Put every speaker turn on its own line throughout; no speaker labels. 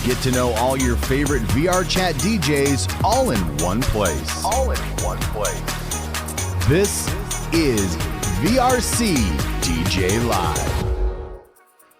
Get to know all your favorite VRChat DJs all in one place. This is VRCDJ Live.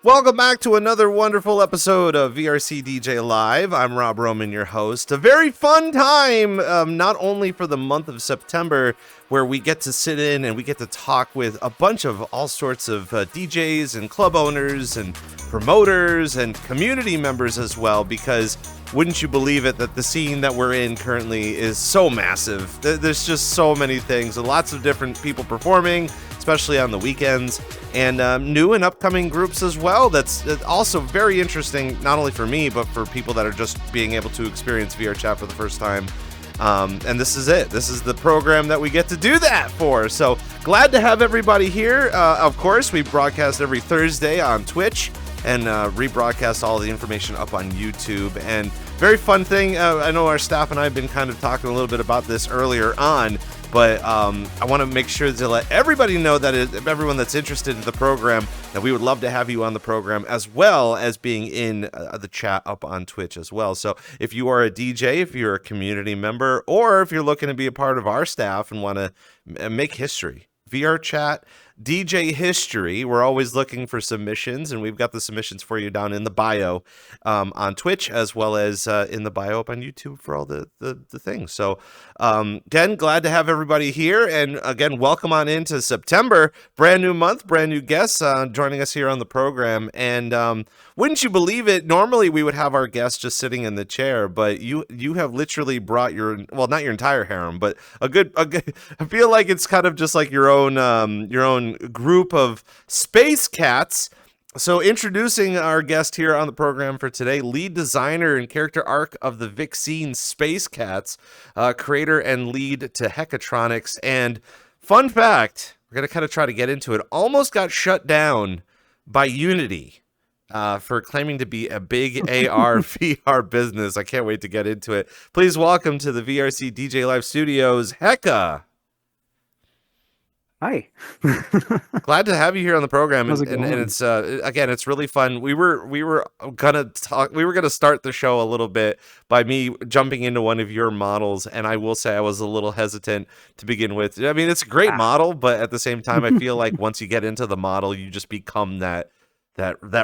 Welcome back to another wonderful episode of VRCDJ Live. I'm Rob Roman, your host. A very fun time, not only for the month of September, where we get to sit in and we get to talk with a bunch of all sorts of DJs and club owners and promoters and community members as well, because wouldn't you believe it that the scene that we're in currently is so massive. There's just so many things, and lots of different people performing, especially on the weekends, and new and upcoming groups as well. That's also very interesting, not only for me, but for people that are just being able to experience VRChat for the first time. And this is it. This is the program that we get to do that for. So glad to have everybody here. Of course, we broadcast every Thursday on Twitch and rebroadcast all the information up on YouTube. And very fun thing, I know our staff and I have been kind of talking a little bit about this earlier on, but I want to make sure to let everybody know that everyone that's interested in the program, that we would love to have you on the program, as well as being in the chat up on Twitch as well. So if you are a DJ, if you're a community member, or if you're looking to be a part of our staff and want to make history, VRChat DJ history, we're always looking for submissions, and we've got the submissions for you down in the bio on Twitch, as well as in the bio up on YouTube for all the things. So again, glad to have everybody here, and again, welcome on into September. Brand new month, brand new guests joining us here on the program. And wouldn't you believe it, normally we would have our guests just sitting in the chair, but you have literally brought your, well, not your entire harem, but a good I feel like it's kind of just like your own group of space cats. So introducing our guest here on the program for today, lead designer and character arc of the Vixine Space Cats, creator and lead to Heckatronics. And fun fact, we're going to kind of try to get into it, almost got shut down by Unity for claiming to be a big AR VR business. I can't wait to get into it. Please welcome to the VRC DJ Live Studios, Hecka.
Hi.
Glad to have you here on the program, and
going?
it's again, it's really fun. We were gonna start the show a little bit by me jumping into one of your models, and I will say I was a little hesitant to begin with. I mean, it's a great model, but at the same time, I feel like once you get into the model, you just become that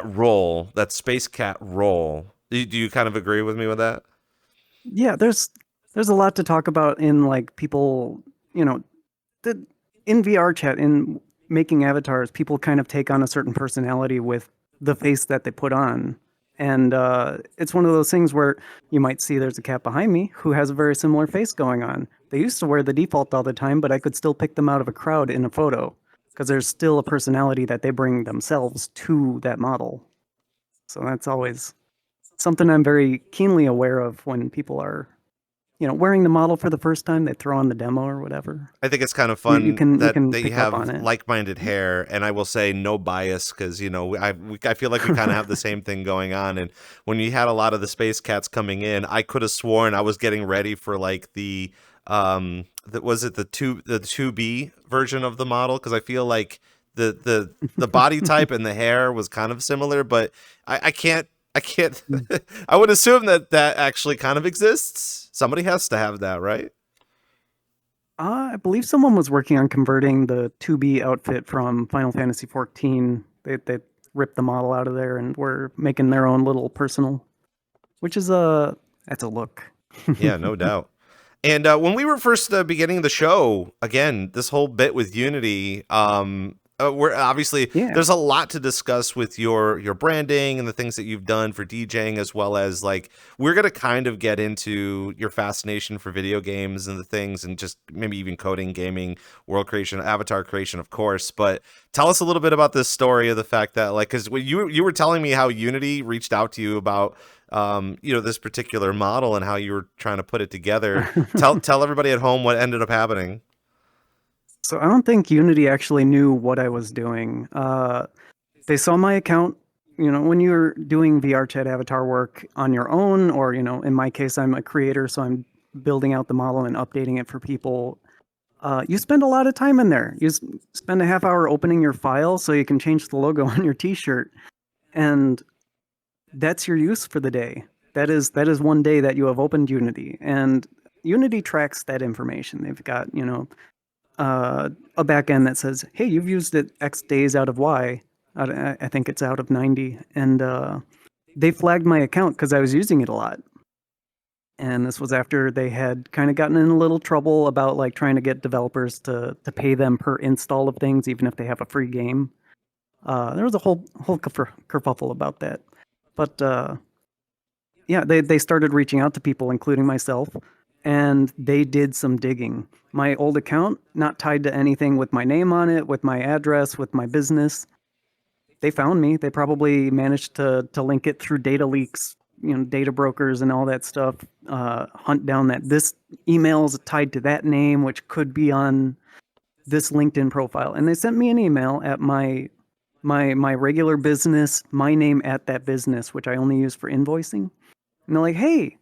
role, that space cat role. Do you kind of agree with me with that?
Yeah, there's a lot to talk about in like people, in VRChat, in making avatars, people kind of take on a certain personality with the face that they put on. And it's one of those things where you might see there's a cat behind me who has a very similar face going on. They used to wear the default all the time, but I could still pick them out of a crowd in a photo because there's still a personality that they bring themselves to that model. So that's always something I'm very keenly aware of when people are wearing the model for the first time. They throw on the demo or whatever.
I think it's kind of fun that you have
on it.
like-minded hair, and I will say no bias, because I feel like we kind of have the same thing going on. And when you had a lot of the space cats coming in, I could have sworn I was getting ready for like the 2B version of the model, because I feel like the body type and the hair was kind of similar, but I can't. I would assume that actually kind of exists. Somebody has to have that, right?
I believe someone was working on converting the 2B outfit from Final Fantasy XIV. They ripped the model out of there and were making their own little personal, which is that's a look.
Yeah, no doubt. And when we were first beginning the show, again, this whole bit with Unity, we're obviously there's a lot to discuss with your branding and the things that you've done for DJing, as well as like we're going to kind of get into your fascination for video games and the things, and just maybe even coding, gaming, world creation, avatar creation, of course. But tell us a little bit about this story of the fact that, like, because you were telling me how Unity reached out to you about this particular model and how you were trying to put it together. Tell everybody at home what ended up happening.
So I don't think Unity actually knew what I was doing. They saw my account, when you're doing VRChat avatar work on your own, or, in my case, I'm a creator, so I'm building out the model and updating it for people. You spend a lot of time in there. You spend a half hour opening your file so you can change the logo on your t-shirt. And that's your use for the day. that is one day that you have opened Unity, and Unity tracks that information. They've got, a back end that says, hey, you've used it X days out of Y. I think it's out of 90. And they flagged my account because I was using it a lot. And this was after they had kind of gotten in a little trouble about like trying to get developers to pay them per install of things, even if they have a free game. There was a whole kerfuffle about that. But yeah, they started reaching out to people, including myself, and they did some digging. My old account, not tied to anything with my name on it, with my address, with my business. They found me. They probably managed to link it through data leaks, data brokers and all that stuff. Hunt down that this email is tied to that name, which could be on this LinkedIn profile. And they sent me an email at my regular business, my name at that business, which I only use for invoicing. And they're like, hey,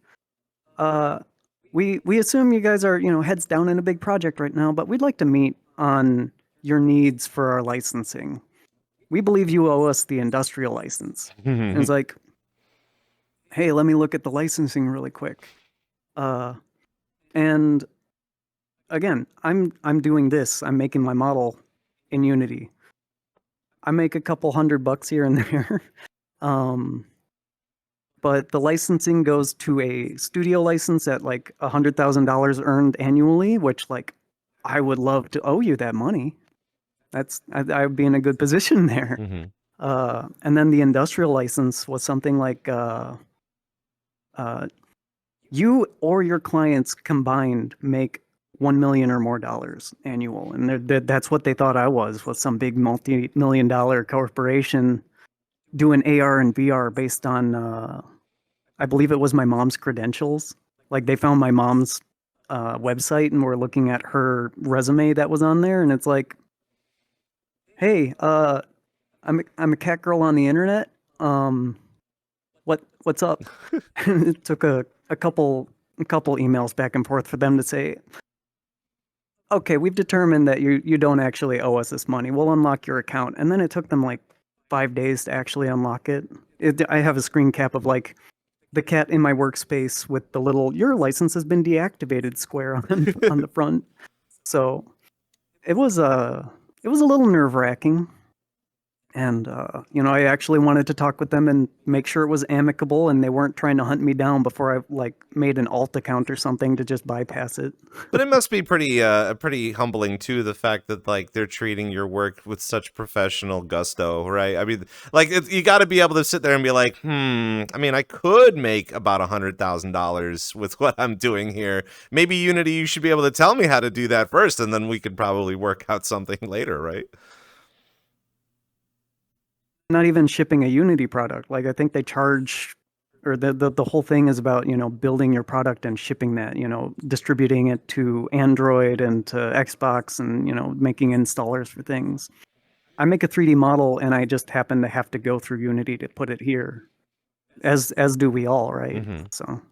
we assume you guys are, heads down in a big project right now, but we'd like to meet on your needs for our licensing. We believe you owe us the industrial license. And it's like, hey, let me look at the licensing really quick. And again, I'm doing this. I'm making my model in Unity. I make a couple $100 here and there. But the licensing goes to a studio license at like $100,000 earned annually, which like I would love to owe you that money. I would be in a good position there. And then the industrial license was something like you or your clients combined make $1 million or more annual, and that's what they thought I was some big multi-million-dollar corporation doing AR and VR based on I believe it was my mom's credentials. Like they found my mom's website and were looking at her resume that was on there, and it's like, hey, I'm a cat girl on the internet. What's up? And it took a couple emails back and forth for them to say, okay, we've determined that you don't actually owe us this money. We'll unlock your account. And then it took them like 5 days to actually unlock it. I have a screen cap of like the cat in my workspace with the little your license has been deactivated square on the front. So it was a little nerve-wracking. And, I actually wanted to talk with them and make sure it was amicable and they weren't trying to hunt me down before I like made an alt account or something to just bypass it.
But it must be pretty humbling too, the fact that like they're treating your work with such professional gusto, right? I mean, like you got to be able to sit there and be like, I mean, I could make about $100,000 with what I'm doing here. Maybe Unity, you should be able to tell me how to do that first, and then we could probably work out something later, right?
Not even shipping a Unity product. Like I think they charge, or the whole thing is about, building your product and shipping that, distributing it to Android and to Xbox and, making installers for things. I make a 3D model and I just happen to have to go through Unity to put it here, as do we all, right? So.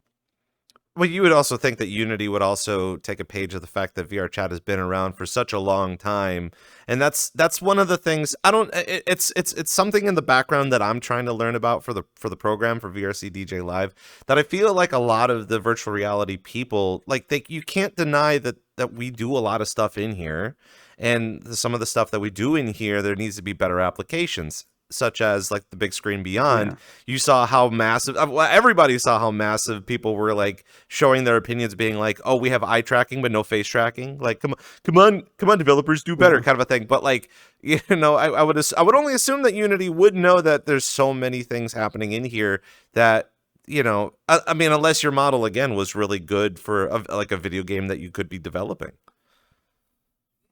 Well, you would also think that Unity would also take a page of the fact that VRChat has been around for such a long time, and that's one of the things. It's something in the background that I'm trying to learn about for the program for VRCDJLIVE, that I feel like a lot of the virtual reality people, like you can't deny that we do a lot of stuff in here, and some of the stuff that we do in here, there needs to be better applications, such as like the big screen beyond. Yeah. You saw how massive, well, everybody saw how massive people were like showing their opinions, being like, oh, we have eye tracking but no face tracking, like come on developers, do better, kind of a thing. But like, I would only assume that Unity would know that there's so many things happening in here that, I mean, unless your model again was really good for like a video game that you could be developing.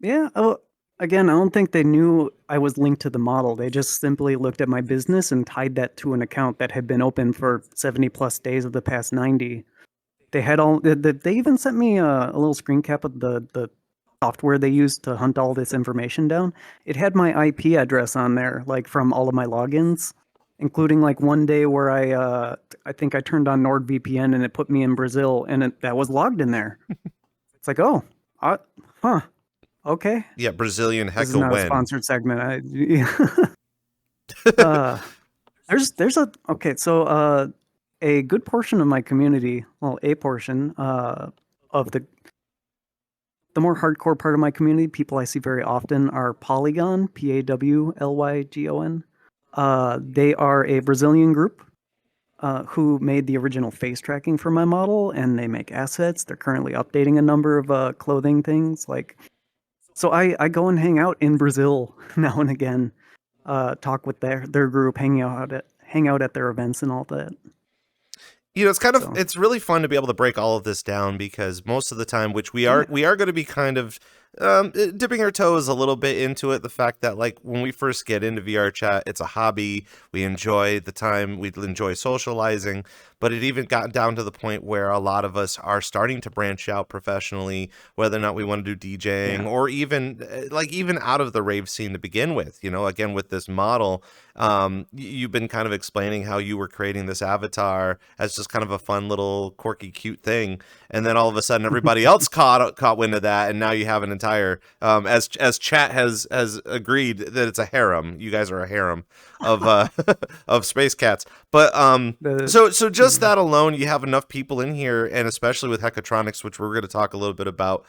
Yeah. Oh, again, I don't think they knew I was linked to the model. They just simply looked at my business and tied that to an account that had been open for 70 plus days of the past 90. They even sent me a little screen cap of the software they used to hunt all this information down. It had my IP address on there, like from all of my logins, including like one day where I think I turned on NordVPN and it put me in Brazil, and that was logged in there. It's like, oh, huh. Okay.
Yeah, Brazilian Hecka.
This is not a sponsored segment. So a good portion of my community, well, a portion of the more hardcore part of my community, people I see very often are Polygon, Pawlygon. They are a Brazilian group who made the original face tracking for my model, and they make assets. They're currently updating a number of clothing things. So I go and hang out in Brazil now and again, talk with their group, hang out at their events and all that.
You know, it's kind of it's really fun to be able to break all of this down, because most of the time, which we are going to be kind of dipping our toes a little bit into it. The fact that, like, when we first get into VR chat, it's a hobby. We enjoy the time. We enjoy socializing. But it even got down to the point where a lot of us are starting to branch out professionally, whether or not we want to do DJing or even out of the rave scene to begin with. You know, again, with this model, you've been kind of explaining how you were creating this avatar as just kind of a fun little quirky, cute thing. And then all of a sudden everybody else caught wind of that. And now you have an entire, as chat has agreed that it's a harem. You guys are a harem of, of space cats. But, so just that alone, you have enough people in here, and especially with Heckatronics, which we're going to talk a little bit about,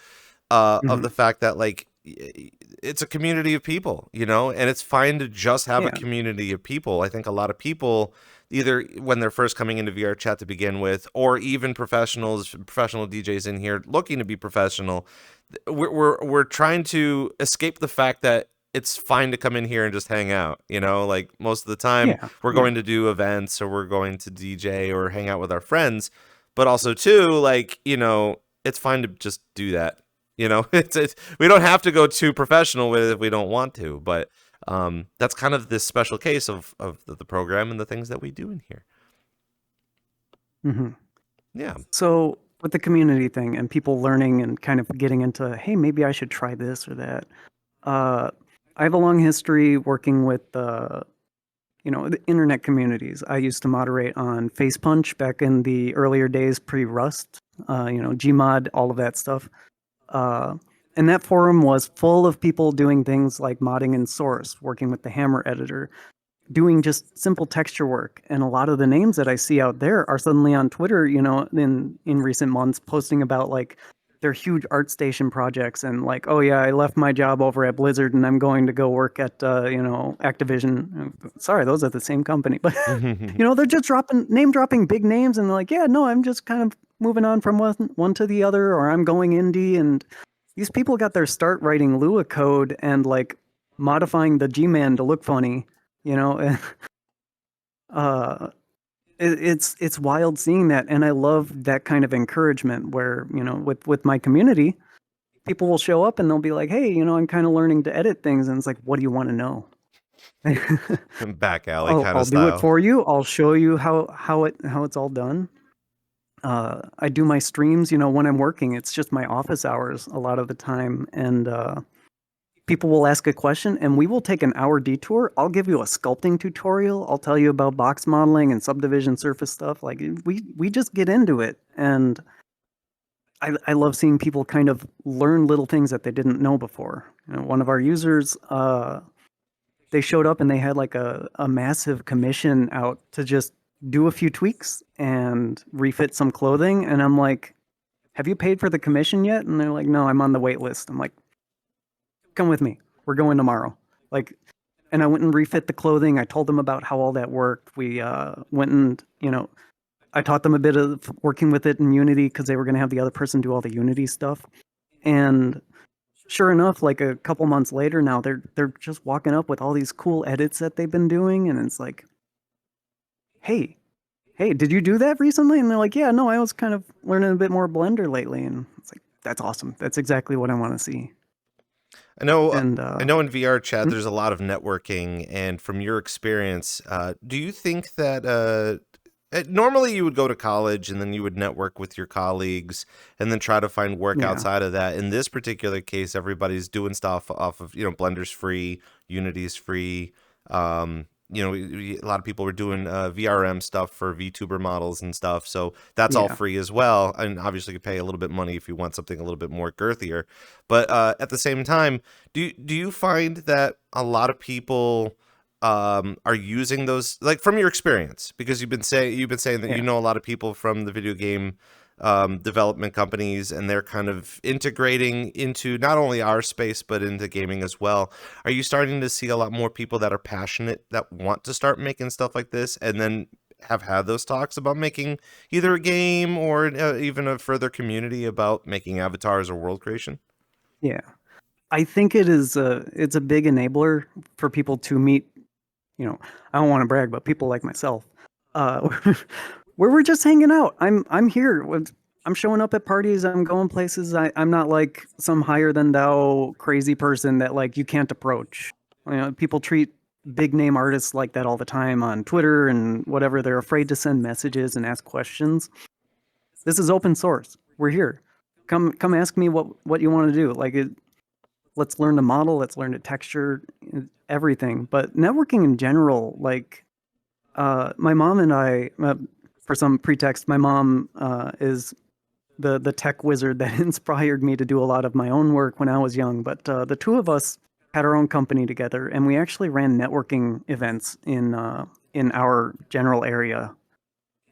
of the fact that, like, it's a community of people, you know, and it's fine to just have a community of people. I think a lot of people, either when they're first coming into VR chat to begin with, or even professional DJs in here looking to be professional, we're trying to escape the fact that it's fine to come in here and just hang out, you know, like most of the time we're going to do events, or we're going to DJ or hang out with our friends, but also too, like, you know, it's fine to just do that. You know, it's we don't have to go too professional with it if we don't want to, but that's kind of this special case of the program and the things that we do in here. Yeah.
So with the community thing and people learning and kind of getting into, hey, maybe I should try this or that. I have a long history working with the internet communities. I used to moderate on Face Punch back in the earlier days, pre-Rust, Gmod, all of that stuff. And that forum was full of people doing things like modding in Source, working with the Hammer editor, doing just simple texture work. And a lot of the names that I see out there are suddenly on Twitter, you know, in recent months, posting about like their huge ArtStation projects and like, oh yeah, I left my job over at Blizzard and I'm going to go work at, Activision. Sorry, those are the same company, but they're just name dropping big names and they're like, yeah, no, I'm just kind of moving on from one to the other, or I'm going indie. And these people got their start writing Lua code and like modifying the G-Man to look funny, you know. It's wild seeing that, and I love that kind of encouragement where, you know, with my community, people will show up and they'll be like, hey, you know, I'm kind of learning to edit things, and it's like, what do you want to know?
Back alley kind of
style. I'll do it for you. I'll show you how it's all done. I do my streams, you know, when I'm working. It's just my office hours a lot of the time, and people will ask a question and we will take an hour detour. I'll give you a sculpting tutorial. I'll tell you about box modeling and subdivision surface stuff. Like we just get into it. And I love seeing people kind of learn little things that they didn't know before. You know, one of our users, they showed up and they had like a massive commission out to just do a few tweaks and refit some clothing. And I'm like, have you paid for the commission yet? And they're like, no, I'm on the wait list. I'm like, come with me. We're going tomorrow. And I went and refit the clothing. I told them about how all that worked. We went and, you know, I taught them a bit of working with it in Unity because they were going to have the other person do all the Unity stuff. And sure enough, like a couple months later now, they're just walking up with all these cool edits that they've been doing. And it's like, hey, did you do that recently? And they're like, yeah, no, I was kind of learning a bit more Blender lately. And it's like, that's awesome. That's exactly what I want to see.
I know in VR chat, there's a lot of networking, and from your experience, do you think that normally you would go to college and then you would network with your colleagues and then try to find work outside of that? In this particular case, everybody's doing stuff off of, you know, Blender's free, Unity's free. A lot of people were doing VRM stuff for VTuber models and stuff, so that's all free as well. And obviously you pay a little bit of money if you want something a little bit more girthier. But at the same time, do you find that a lot of people are using those, like from your experience, because you've been saying that
Yeah.
you know a lot of people from the video game development companies, and they're kind of integrating into not only our space but into gaming as well. Are you starting to see a lot more people that are passionate that want to start making stuff like this, and then have had those talks about making either a game or even a further community about making avatars or world creation?
Yeah. I think it's a big enabler for people to meet, I don't want to brag, but people like myself, uh, where we're just hanging out. I'm here. I'm showing up at parties. I'm going places. I'm not like some higher than thou crazy person that like you can't approach. People treat big name artists like that all the time on Twitter and whatever. They're afraid to send messages and ask questions. This is open source. We're here. Come ask me what you want to do. Let's learn to model. Let's learn to texture everything. But networking in general, like my mom and I, for some pretext, my mom is the tech wizard that inspired me to do a lot of my own work when I was young. But the two of us had our own company together, and we actually ran networking events in our general area.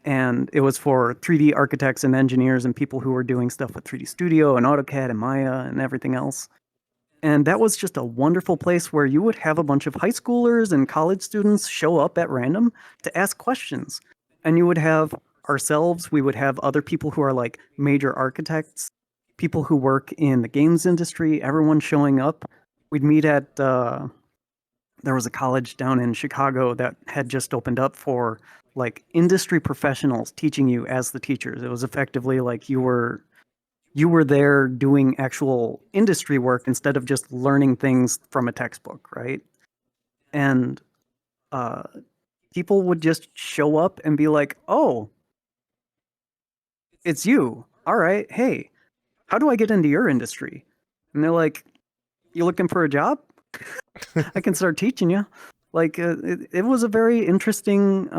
And it was for 3D architects and engineers and people who were doing stuff with 3D Studio and AutoCAD and Maya and everything else. And that was just a wonderful place where you would have a bunch of high schoolers and college students show up at random to ask questions. And you would have ourselves, we would have other people who are like major architects, people who work in the games industry, everyone showing up. We'd meet at, there was a college down in Chicago that had just opened up for like industry professionals teaching you as the teachers. It was effectively like you were there doing actual industry work instead of just learning things from a textbook, right? And people would just show up and be like, "Oh, it's you. All right. Hey, how do I get into your industry?" And they're like, "You looking for a job? I can start teaching you." Like it was a very interesting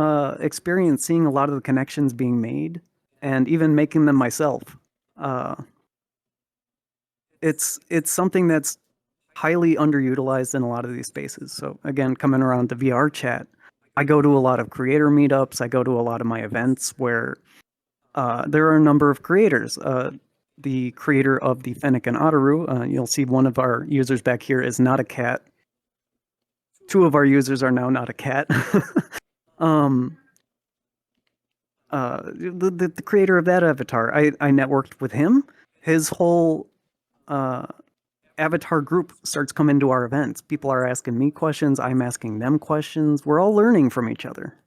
experience seeing a lot of the connections being made and even making them myself. Uh, it's something that's highly underutilized in a lot of these spaces. So again, coming around to VRChat, I go to a lot of creator meetups. I go to a lot of my events where there are a number of creators. The creator of the Fennec and Otaru, you'll see one of our users back here is not a cat. Two of our users are now not a cat. The creator of that avatar, I networked with him. His whole avatar group starts coming to our events. People are asking me questions. I'm asking them questions. We're all learning from each other.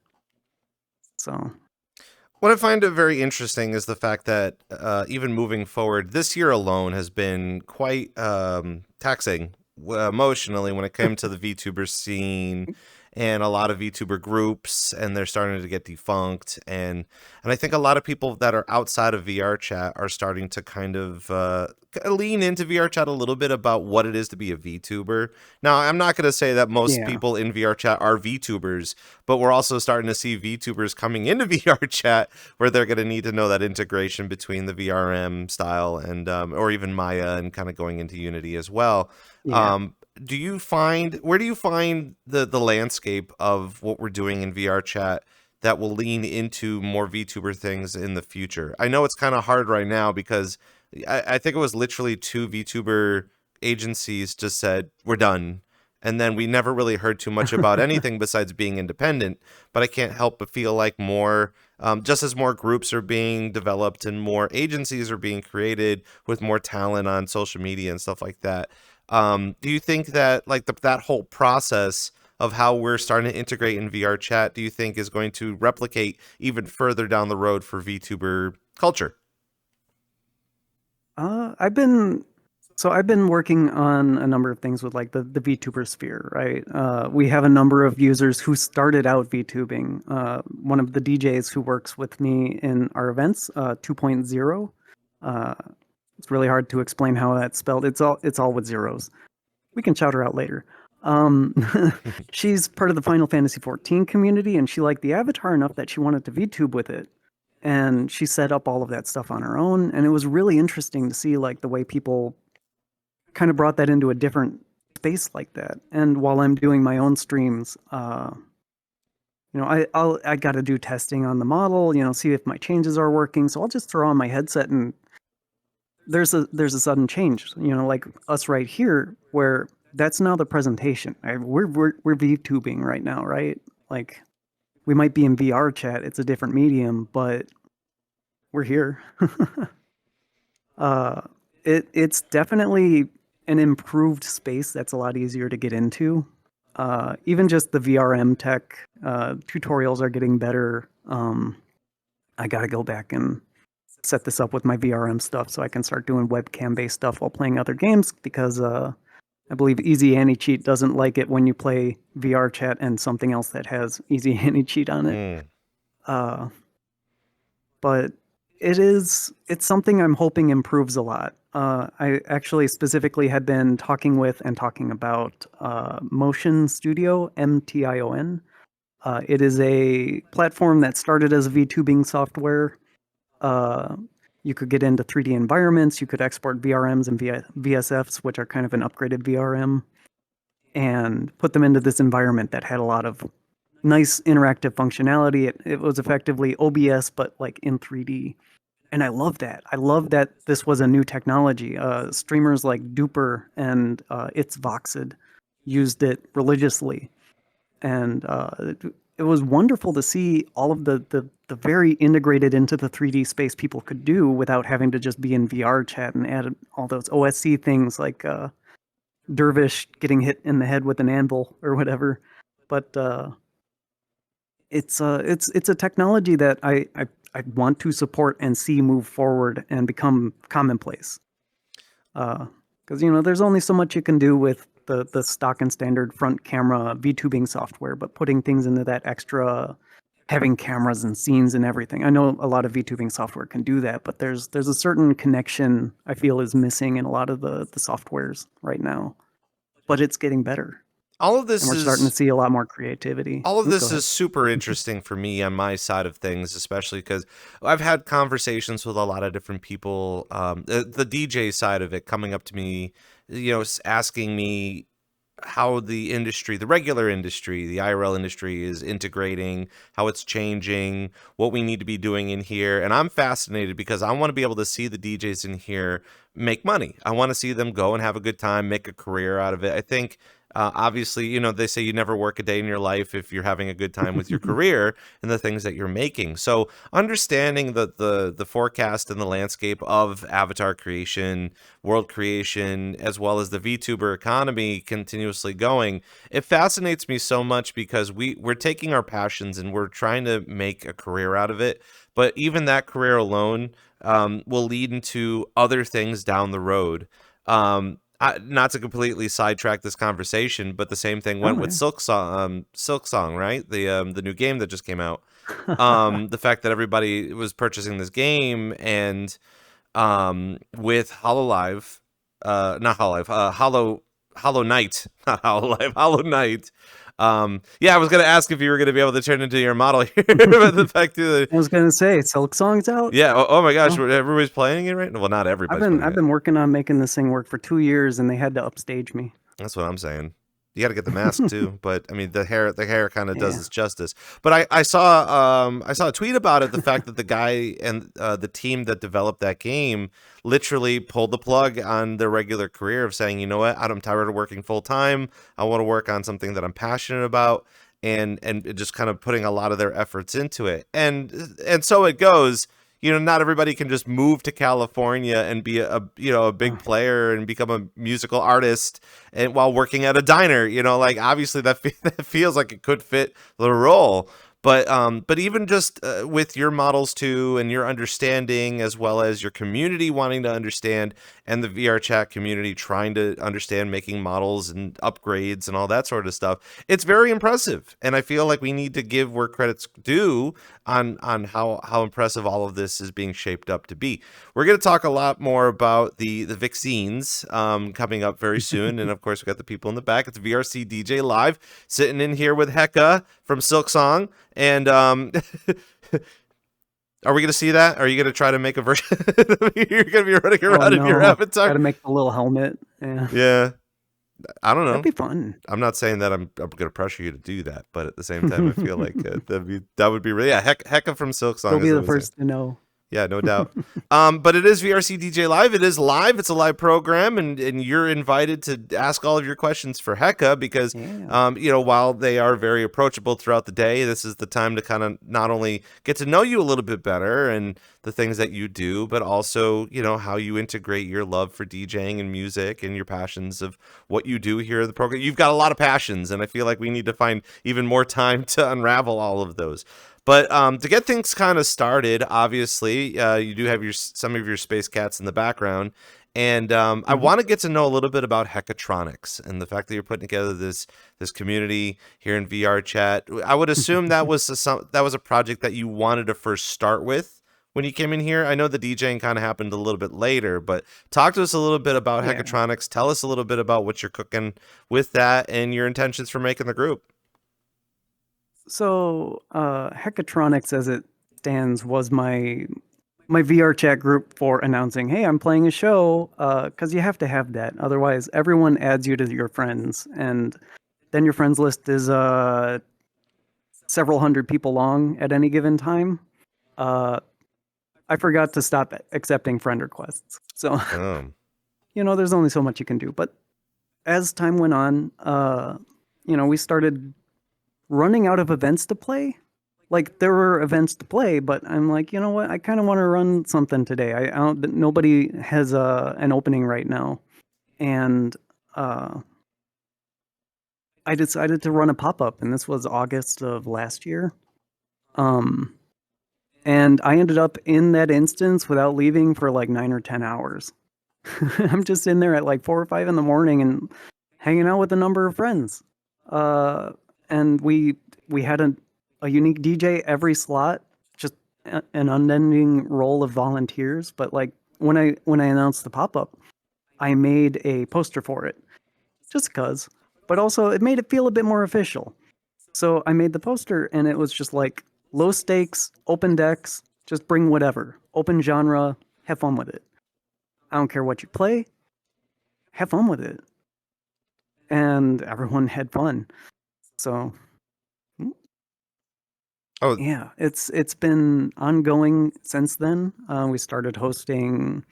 So
What I find very interesting is the fact that even moving forward, this year alone has been quite taxing emotionally when it came to the VTuber scene and a lot of VTuber groups, and they're starting to get defunct. And I think a lot of people that are outside of VRChat are starting to kind of lean into VRChat a little bit about what it is to be a VTuber. Now, I'm not going to say that most people in VRChat are VTubers, but we're also starting to see VTubers coming into VRChat where they're going to need to know that integration between the VRM style and or even Maya and kind of going into Unity as well.
yeah.
Where do you find the landscape of what we're doing in VRChat that will lean into more VTuber things in the future? I know it's kind of hard right now because I think it was literally 2 VTuber agencies just said, we're done. And then we never really heard too much about anything besides being independent. But I can't help but feel like more, just as more groups are being developed and more agencies are being created with more talent on social media and stuff like that. Do you think that like that whole process of how we're starting to integrate in VRChat, do you think is going to replicate even further down the road for VTuber culture?
I've been working on a number of things with like the VTuber sphere, right? We have a number of users who started out VTubing. One of the DJs who works with me in our events, 2.0. It's really hard to explain how that's spelled. It's all with zeros. We can shout her out later. She's part of the Final Fantasy XIV community, and she liked the avatar enough that she wanted to VTube with it. And she set up all of that stuff on her own, and it was really interesting to see like the way people kind of brought that into a different space like that. And while I'm doing my own streams, I got to do testing on the model, see if my changes are working. So I'll just throw on my headset, and there's a sudden change, like us right here, where that's now the presentation. We're VTubing right now, right? Like, we might be in VRChat, it's a different medium, but we're here. It's definitely an improved space that's a lot easier to get into. Even just the VRM tech tutorials are getting better. I gotta go back and set this up with my VRM stuff so I can start doing webcam-based stuff while playing other games, because I believe Easy Anti-Cheat doesn't like it when you play VRChat and something else that has Easy Anti-Cheat on it. But it's something I'm hoping improves a lot. I actually specifically had been talking about Motion Studio, MTION. It is a platform that started as VTubing software. You could get into 3D environments, you could export VRMs and VSFs, which are kind of an upgraded VRM, and put them into this environment that had a lot of nice interactive functionality. It was effectively OBS, but like in 3D. And I love that. I love that this was a new technology. Streamers like Duper and It's Voxed used it religiously. And it was wonderful to see all of the very integrated into the 3D space people could do without having to just be in VRChat and add all those OSC things like Dervish getting hit in the head with an anvil or whatever. But it's a technology that I want to support and see move forward and become commonplace. Because there's only so much you can do with the stock and standard front camera VTubing software, but putting things into that extra, having cameras and scenes and everything. I know a lot of VTubing software can do that, but there's a certain connection I feel is missing in a lot of the softwares right now. But it's getting better.
All of this
and we're starting to see a lot more creativity.
All of this is super interesting for me on my side of things, especially because I've had conversations with a lot of different people, the DJ side of it coming up to me, asking me how the industry, the regular industry, the IRL industry is integrating, how it's changing, what we need to be doing in here. And I'm fascinated because I want to be able to see the DJs in here make money. I want to see them go and have a good time, make a career out of it. I think obviously, they say you never work a day in your life if you're having a good time with your career and the things that you're making. So understanding the forecast and the landscape of avatar creation, world creation, as well as the VTuber economy continuously going, it fascinates me so much because we're taking our passions and we're trying to make a career out of it. But even that career alone will lead into other things down the road. Not to completely sidetrack this conversation, but the same thing went with Silk Song, right? The new game that just came out. The fact that everybody was purchasing this game, and with HoloLive, not HoloLive, Hollow Knight, not HoloLive, Hollow Knight. I was gonna ask if you were gonna be able to turn into your model here, but the fact that
I was gonna say Silk Song's out.
Yeah. Oh my gosh, everybody's playing it right now. Well, not everybody.
I've been working on making this thing work for 2 years, and they had to upstage me.
That's what I'm saying. You got to get the mask too, but I mean the hair kind of does its justice. But I saw a tweet about it. The fact that the guy and the team that developed that game literally pulled the plug on their regular career of saying, you know what, I'm tired of working full time. I want to work on something that I'm passionate about, and just kind of putting a lot of their efforts into it. And so it goes. Not everybody can just move to California and be a big player and become a musical artist and while working at a diner. Obviously that feels like it could fit the role. But even just with your models too, and your understanding, as well as your community wanting to understand, and the VRChat community trying to understand making models and upgrades and all that sort of stuff, it's very impressive. And I feel like we need to give where credit's due on how impressive all of this is being shaped up to be. We're going to talk a lot more about the Vixines coming up very soon. And of course, we got the people in the back. It's VRCDJLIVE sitting in here with Hecka from Silksong. And are we going to see that? Are you going to try to make a version? You're going to be running around in your avatar?
Got to make the little helmet.
Yeah. I don't
That'd
know.
be fun.
I'm not saying that I'm going to pressure you to do that, but at the same time, I feel like that would be really, yeah. Hecka from
You'll
Silksong,
be
as I
the
was saying.
first to know.
Yeah, no doubt. But it is VRCDJ Live. It is live. It's a live program, and you're invited to ask all of your questions for Hecka because,
Yeah.
while they are very approachable throughout the day, this is the time to kind of not only get to know you a little bit better and the things that you do, but also, how you integrate your love for DJing and music and your passions of what you do here in the program. You've got a lot of passions, and I feel like we need to find even more time to unravel all of those. But to get things kind of started, obviously, you do have some of your space cats in the background. And I
Mhm.
want to get to know a little bit about Heckatronics and the fact that you're putting together this community here in VRChat. I would assume that was a project that you wanted to first start with when you came in here. I know the DJing kind of happened a little bit later, but talk to us a little bit about
Yeah.
Heckatronics. Tell us a little bit about what you're cooking with that and your intentions for making the group.
So, Heckatronics, as it stands, was my VRChat group for announcing, "Hey, I'm playing a show," because you have to have that. Otherwise, everyone adds you to your friends, and then your friends list is several hundred people long at any given time. I forgot to stop accepting friend requests, so
Um,
there's only so much you can do. But as time went on, we started running out of events to play. Like there were events to play, but I'm like, you know what? I kind of want to run something today. I don't. Nobody has an opening right now, and I decided to run a pop up, and this was August of last year. And I ended up in that instance without leaving for like 9 or 10 hours. I'm just in there at like 4 or 5 in the morning and hanging out with a number of friends. And we had a unique DJ every slot, just an unending roll of volunteers. But like when I announced the pop up, I made a poster for it, just cause. But also it made it feel a bit more official. So I made the poster, and it was just like low stakes, open decks, just bring whatever, open genre, have fun with it. I don't care what you play, have fun with it. And everyone had fun. So
oh,
yeah, it's been ongoing since then. We started hosting,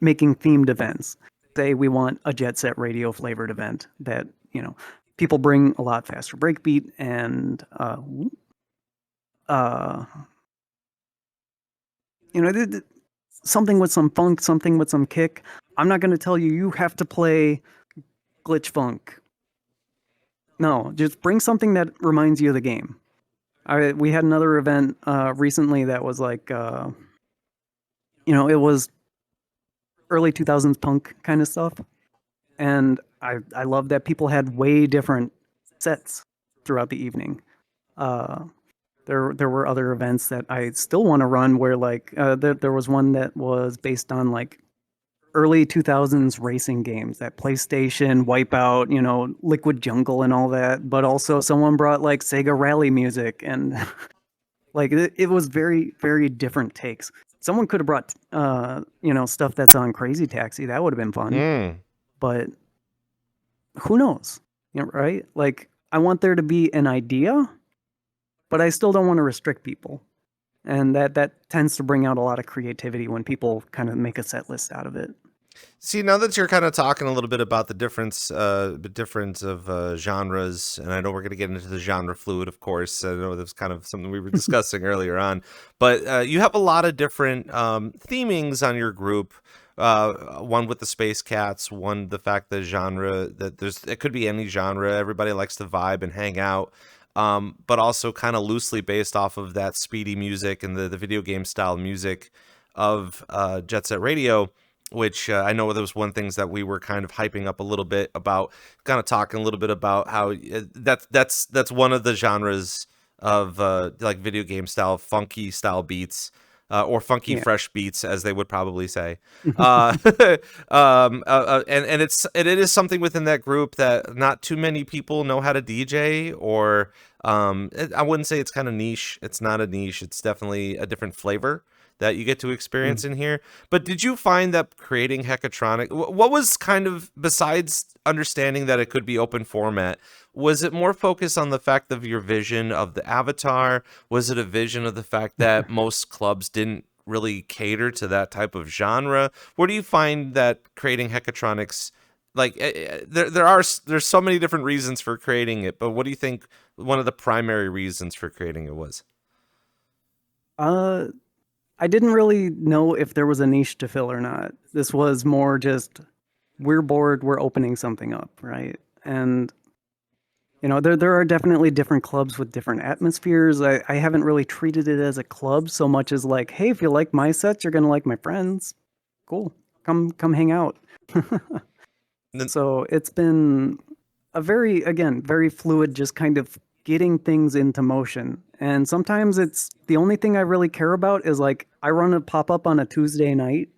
making themed events. Say we want a Jet Set Radio flavored event that people bring a lot faster breakbeat and something with some funk, something with some kick. I'm not going to tell you have to play glitch funk. No, just bring something that reminds you of the game. We had another event recently that was like, it was early 2000s punk kind of stuff. And I love that people had way different sets throughout the evening. There were other events that I still want to run where like there was one that was based on like early 2000s racing games, that PlayStation, Wipeout, Liquid Jungle and all that, but also someone brought like Sega Rally music and like it was very, very different takes. Someone could have brought stuff that's on Crazy Taxi. That would have been fun. But who knows? Right? Like I want there to be an idea, but I still don't want to restrict people. And that tends to bring out a lot of creativity when people kind of make a set list out of it.
See, now that you're kind of talking a little bit about the difference of genres, and I know we're going to get into the Genrefluid, of course. I know that's kind of something we were discussing earlier on, but you have a lot of different themings on your group. One with the space cats, one the fact that it could be any genre. Everybody likes to vibe and hang out. But also kind of loosely based off of that speedy music and the video game style music of Jet Set Radio, which I know there was one things that we were kind of hyping up a little bit about, kind of talking a little bit about how that's one of the genres of like video game style, funky style beats. Or funky fresh beats, as they would probably say, and it is something within that group that not too many people know how to DJ, or I wouldn't say it's kind of niche. It's not a niche. It's definitely a different flavor that you get to experience in here. But did you find that creating Heckatronic, what was kind of, besides understanding that it could be open format, was it more focused on the fact of your vision of the avatar? Was it a vision of the fact that most clubs didn't really cater to that type of genre? Where do you find that creating Heckatronics, like there's so many different reasons for creating it, but what do you think one of the primary reasons for creating it was?
I didn't really know if there was a niche to fill or not. This was more just, we're bored, we're opening something up, right? And there are definitely different clubs with different atmospheres. I haven't really treated it as a club so much as like, hey, if you like my sets, you're gonna like my friends. Cool, come hang out. So it's been a very fluid, just kind of getting things into motion. And sometimes it's the only thing I really care about is like, I run a pop-up on a Tuesday night.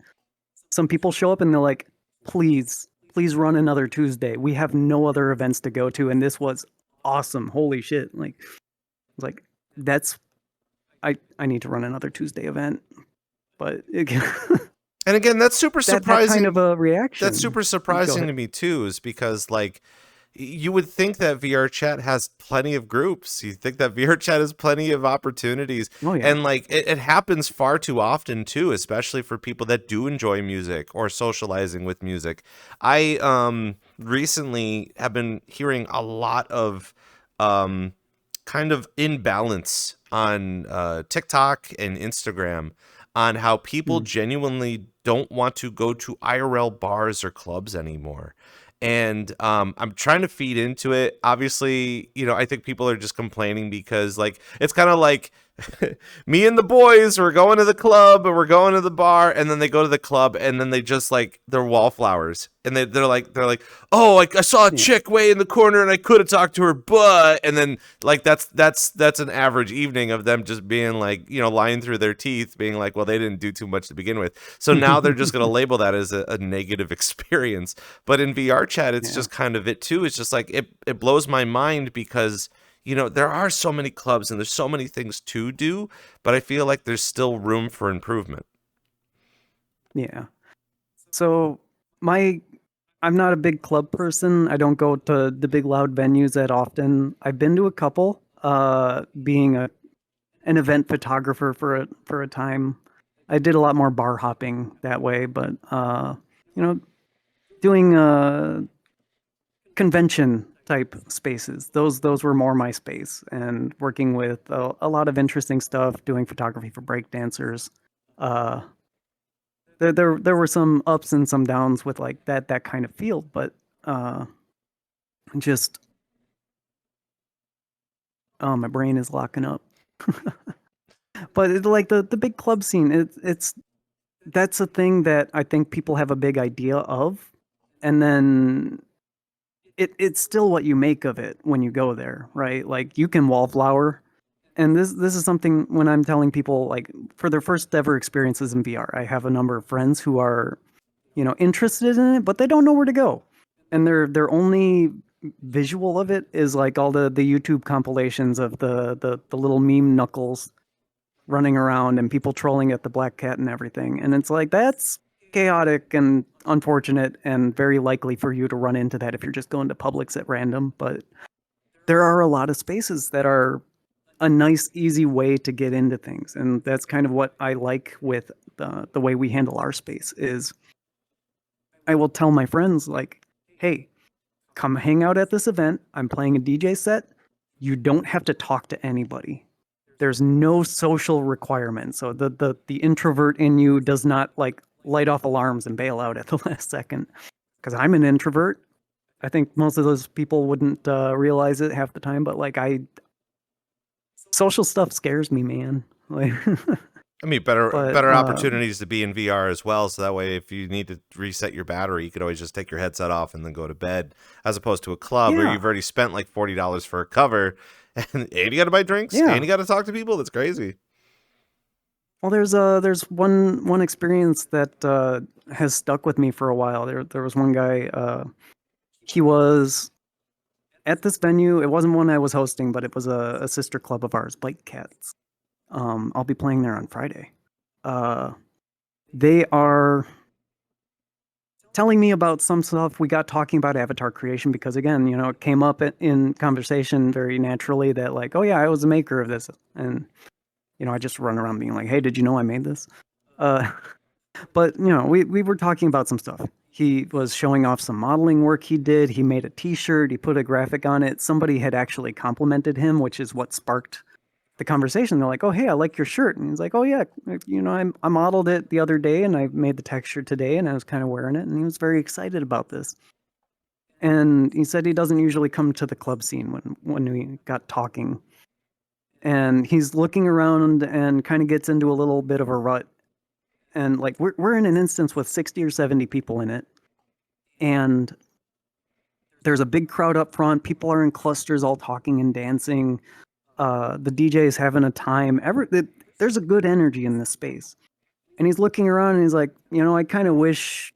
Some people show up and they're like, please run another Tuesday. We have no other events to go to. And this was awesome. Holy shit. Like that's, I need to run another Tuesday event. But
and again, that's super surprising.
That kind of a reaction.
That's super surprising to me too, is because like, you would think that VRChat has plenty of groups. You think that VRChat has plenty of opportunities.
Oh, yeah.
And like it happens far too often too, especially for people that do enjoy music or socializing with music. I recently have been hearing a lot of kind of imbalance on TikTok and Instagram on how people genuinely don't want to go to IRL bars or clubs anymore. And I'm trying to feed into it. Obviously, I think people are just complaining because like it's kind of like me and the boys, we're going to the club and we're going to the bar, and then they go to the club and then they just like, they're wallflowers. And they're like, oh, I saw a chick way in the corner and I could have talked to her, but, and then like that's an average evening of them just being like, lying through their teeth, being like, well, they didn't do too much to begin with. So now they're just going to label that as a negative experience. But in VRChat, it's just kind of it too. It's just like, it blows my mind because there are so many clubs and there's so many things to do, but I feel like there's still room for improvement.
Yeah. So I'm not a big club person. I don't go to the big loud venues that often. I've been to a couple, being an event photographer for a time. I did a lot more bar hopping that way, but doing convention type spaces, those were more my space, and working with a lot of interesting stuff, doing photography for breakdancers. There were some ups and some downs with like that kind of field, but just my brain is locking up. But like the big club scene, that's a thing that I think people have a big idea of, and then it's still what you make of it when you go there, right? Like you can wallflower. And this is something when I'm telling people, like, for their first ever experiences in VR, I have a number of friends who are, interested in it, but they don't know where to go. And their only visual of it is like all the YouTube compilations of the little meme knuckles running around and people trolling at the black cat and everything. And it's like, that's chaotic and unfortunate and very likely for you to run into that if you're just going to Publix at random. But there are a lot of spaces that are a nice, easy way to get into things. And that's kind of what I like with the way we handle our space is I will tell my friends like, hey, come hang out at this event. I'm playing a DJ set. You don't have to talk to anybody. There's no social requirement. So the introvert in you does not like light off alarms and bail out at the last second. Because I'm an introvert. I think most of those people wouldn't realize it half the time, but like social stuff scares me, man. Like,
I mean, better opportunities to be in VR as well. So that way, if you need to reset your battery, you could always just take your headset off and then go to bed, as opposed to a club where you've already spent like $40 for a cover, and you got to buy drinks, and you got to talk to people. That's crazy.
Well, there's one experience that has stuck with me for a while. There was one guy. He was at this venue. It wasn't one I was hosting, but it was a sister club of ours, Bike Cats. I'll be playing there on Friday. They are telling me about some stuff. We got talking about avatar creation because, again, it came up in conversation very naturally that, like, oh yeah, I was a maker of this, and I just run around being like, hey, did you know I made this? But we were talking about some stuff. He was showing off some modeling work he did. He made a T-shirt. He put a graphic on it. Somebody had actually complimented him, which is what sparked the conversation. They're like, "Oh, hey, I like your shirt," and he's like, "Oh yeah, I modeled it the other day, and I made the texture today, and I was kind of wearing it." And he was very excited about this. And he said he doesn't usually come to the club scene when we got talking. And he's looking around and kind of gets into a little bit of a rut. And like we're in an instance with 60 or 70 people in it. And there's a big crowd up front. People are in clusters all talking and dancing. The DJ is having a time. There's a good energy in this space. And he's looking around and he's like, I kind of wish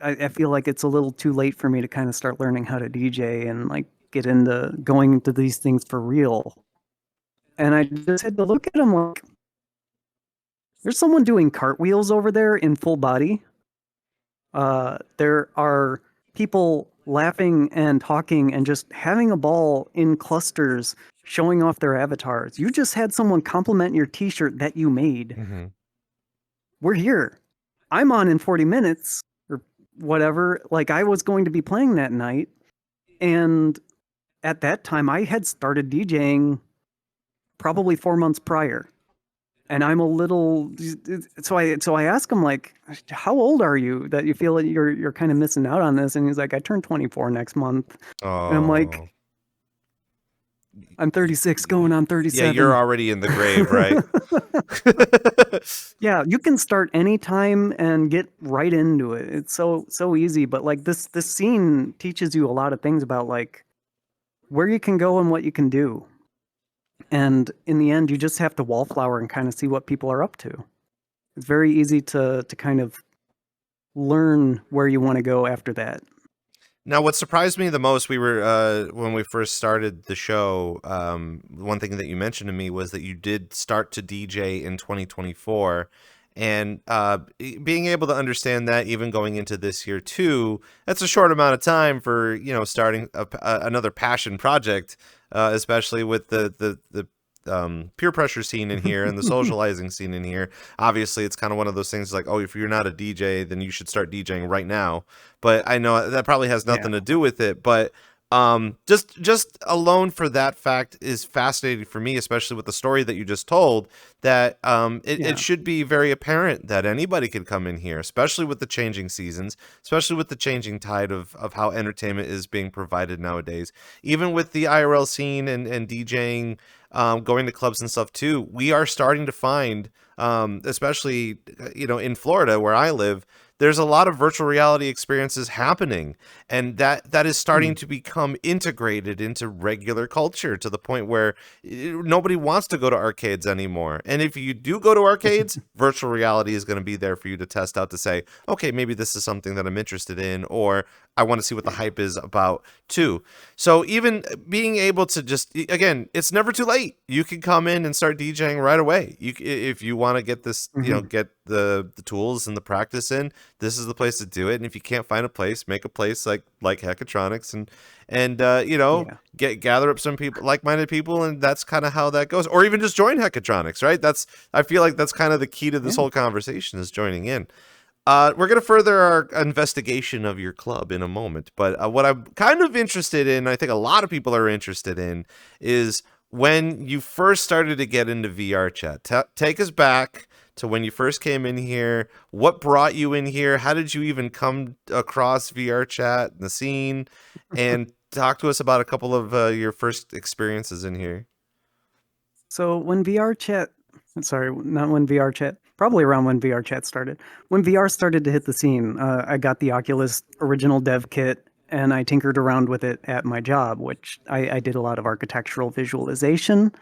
I feel like it's a little too late for me to kind of start learning how to DJ and like get into going into these things for real. And I just had to look at him like, there's someone doing cartwheels over there in full body. There are people laughing and talking and just having a ball in clusters, showing off their avatars. You just had someone compliment your T-shirt that you made.
Mm-hmm.
We're here. I'm on in 40 minutes or whatever. Like, I was going to be playing that night. And at that time, I had started DJing probably 4 months prior. And I'm a little, so I ask him, like, how old are you that you feel that you're kind of missing out on this? And he's like, I turn 24 next month.
Oh.
And I'm like, I'm 36 going on 37.
Yeah, you're already in the grave, right?
Yeah, you can start anytime and get right into it. It's so easy. But like this scene teaches you a lot of things about like where you can go and what you can do. And in the end, you just have to wallflower and kind of see what people are up to. It's very easy to kind of learn where you want to go after that.
Now, what surprised me the most, we were when we first started the show, one thing that you mentioned to me was that you did start to DJ in 2024, and being able to understand that even going into this year too, that's a short amount of time for starting another passion project, especially with the peer pressure scene in here and the socializing scene in here. Obviously, it's kind of one of those things like, oh, if you're not a DJ, then you should start DJing right now. But I know that probably has nothing to do with it. But just alone for that fact is fascinating for me, especially with the story that you just told, that it should be very apparent that anybody could come in here, especially with the changing seasons, especially with the changing tide of how entertainment is being provided nowadays. Even with the IRL scene and DJing, going to clubs and stuff too, we are starting to find, especially in Florida where I live, there's a lot of virtual reality experiences happening, and that is starting to become integrated into regular culture to the point where nobody wants to go to arcades anymore. And if you do go to arcades, virtual reality is going to be there for you to test out, to say, okay, maybe this is something that I'm interested in, or I want to see what the hype is about too. So even being able to just, again, it's never too late. You can come in and start DJing right away. If you want to get this, get the tools and the practice in, this is the place to do it. And if you can't find a place, make a place like Heckatronics and gather up some people, like-minded people, and that's kind of how that goes. Or even just join Heckatronics, right? I feel like that's kind of the key to this whole conversation, is joining in. We're going to further our investigation of your club in a moment, but what I'm kind of interested in, I think a lot of people are interested in, is when you first started to get into VRChat. Take us back to when you first came in here. What brought you in here? How did you even come across VRChat, the scene? And talk to us about a couple of your first experiences in here.
So when VRChat, not when VRChat, probably around when VRChat started. When VR started to hit the scene, I got the Oculus original dev kit and I tinkered around with it at my job, which I did a lot of architectural visualization.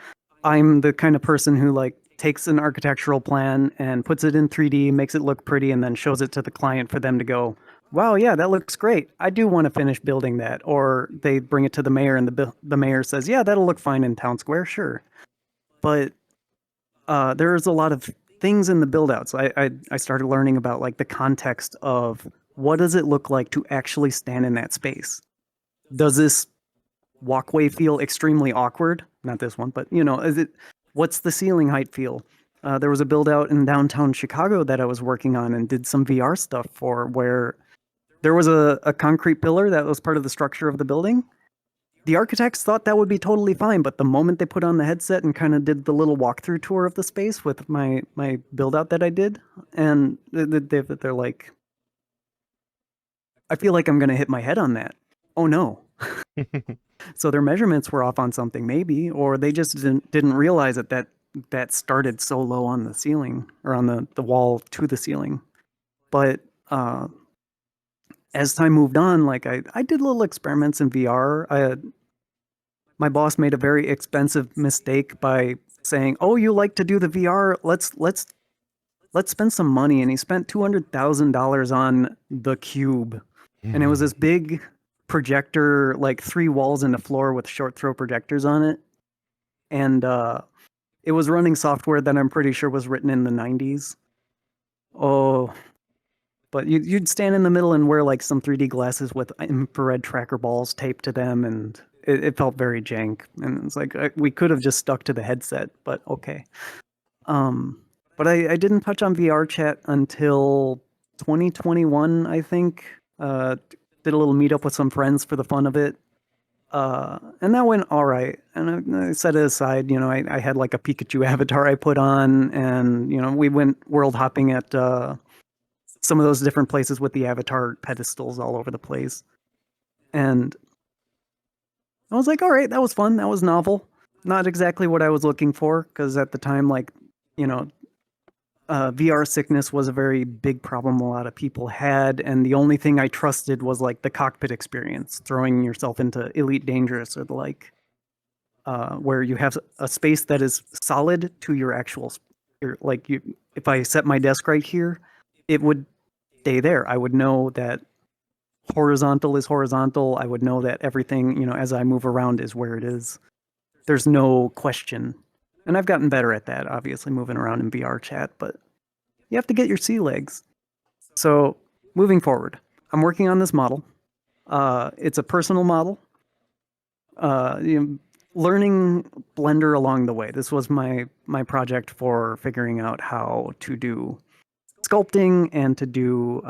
I'm the kind of person who like takes an architectural plan and puts it in 3D, makes it look pretty, and then shows it to the client for them to go, wow, yeah, that looks great. I do want to finish building that. Or they bring it to the mayor and the mayor says, yeah, that'll look fine in town square, sure. But there's a lot of things in the build outs. I started learning about like the context of what does it look like to actually stand in that space. Does this walkway feel extremely awkward? Not this one, but what's the ceiling height feel? There was a build out in downtown Chicago that I was working on and did some VR stuff for, where there was a concrete pillar that was part of the structure of the building. The architects thought that would be totally fine, but the moment they put on the headset and kind of did the little walkthrough tour of the space with my build out that I did, and they're like, I feel like I'm going to hit my head on that. Oh no. So their measurements were off on something maybe, or they just didn't realize that started so low on the ceiling, or on the wall to the ceiling. But as time moved on, like I did little experiments in VR. My boss made a very expensive mistake by saying, "Oh, you like to do the VR? Let's spend some money." And he spent $200,000 on the Cube, and it was this big projector, like 3 walls and a floor with short throw projectors on it, and it was running software that I'm pretty sure was written in the 90s. Oh. But you'd stand in the middle and wear like some 3D glasses with infrared tracker balls taped to them, and it felt very jank. And it's like we could have just stuck to the headset, but okay. But I didn't touch on VRChat until 2021, I think. Did a little meetup with some friends for the fun of it, and that went all right. And I set it aside. I had like a Pikachu avatar I put on, and we went world hopping at some of those different places with the avatar pedestals all over the place. And I was like, all right, that was fun. That was novel. Not exactly what I was looking for, because at the time, like, VR sickness was a very big problem a lot of people had. And the only thing I trusted was like the cockpit experience, throwing yourself into Elite Dangerous, or the like, where you have a space that is solid to your actual, if I set my desk right here, it would stay there. I would know that horizontal is horizontal. I would know that everything, as I move around is where it is. There's no question. And I've gotten better at that, obviously, moving around in VRChat, but you have to get your sea legs. So moving forward, I'm working on this model. It's a personal model. Learning Blender along the way. This was my project for figuring out how to do sculpting and to do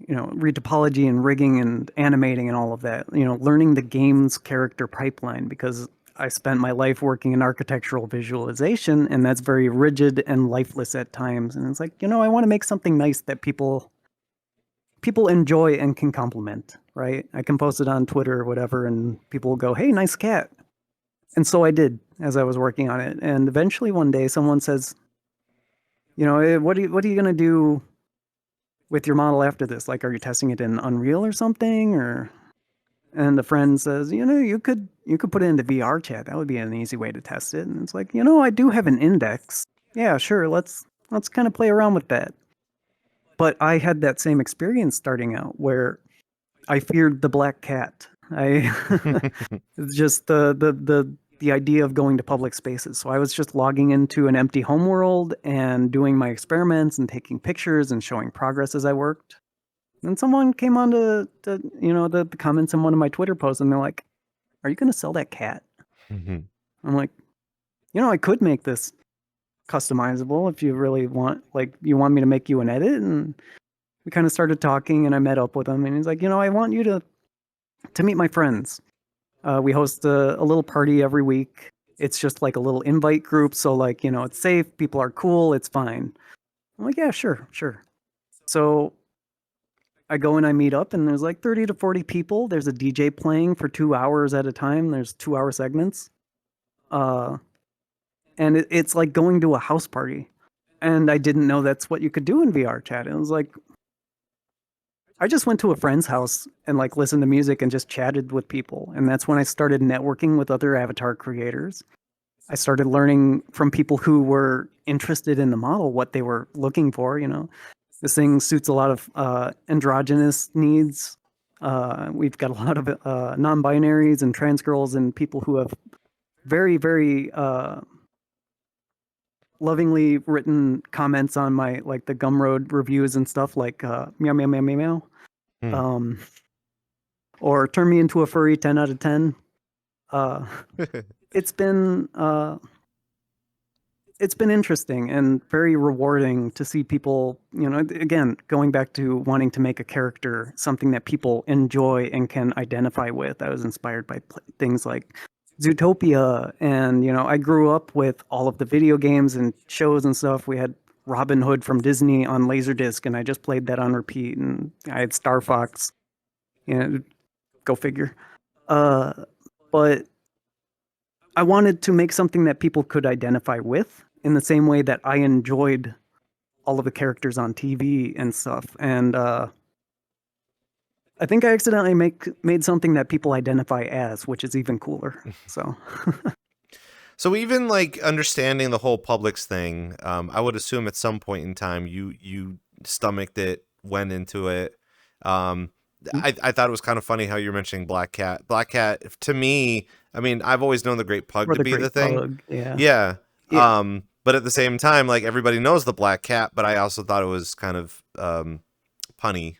read topology and rigging and animating and all of that. Learning the game's character pipeline, because I spent my life working in architectural visualization, and that's very rigid and lifeless at times. And it's like, I want to make something nice that people enjoy and can compliment, right? I can post it on Twitter or whatever, and people will go, "Hey, nice cat." And so I did as I was working on it. And eventually one day someone says, what are you going to do with your model after this? Like, are you testing it in Unreal or something? And the friend says, you could put it into VRChat. That would be an easy way to test it. And it's like, I do have an index. Yeah, sure. Let's kind of play around with that. But I had that same experience starting out, where I feared the black cat. Just the idea of going to public spaces. So I was just logging into an empty homeworld and doing my experiments and taking pictures and showing progress as I worked. And someone came on to the comments in one of my Twitter posts, and they're like, "Are you going to sell that cat?" I'm like, I could make this customizable if you really want. Like, you want me to make you an edit? And we kind of started talking, and I met up with him, and he's like, I want you to meet my friends. We host a little party every week. It's just like a little invite group. So like, it's safe. People are cool. It's fine. I'm like, yeah, sure. So I go and I meet up, and there's like 30 to 40 people. There's a DJ playing for 2 hours at a time. There's 2-hour segments. And it's like going to a house party. And I didn't know that's what you could do in VRChat. It was like, I just went to a friend's house and like listened to music and just chatted with people. And that's when I started networking with other avatar creators. I started learning from people who were interested in the model, what they were looking for. This thing suits a lot of androgynous needs. We've got a lot of non-binaries and trans girls and people who have very, very lovingly written comments on my like the Gumroad reviews and stuff like meow meow meow meow meow.
Hmm.
Or turn me into a furry 10 out of 10. It's been interesting and very rewarding to see people, again, going back to wanting to make a character something that people enjoy and can identify with. I was inspired by things like Zootopia, and I grew up with all of the video games and shows and stuff. We had Robin Hood from Disney on Laserdisc, and I just played that on repeat. And I had Star Fox, go figure. But I wanted to make something that people could identify with in the same way that I enjoyed all of the characters on TV and stuff. And I think I accidentally made something that people identify as, which is even cooler. So,
so even like understanding the whole Publix thing, I would assume at some point in time you stomached it, went into it. I thought it was kind of funny how you're mentioning Black Cat. Black Cat, to me, I mean, I've always known the Great Pug to be the thing.
Pug, yeah.
Yeah. But at the same time, like everybody knows the Black Cat, but I also thought it was kind of punny,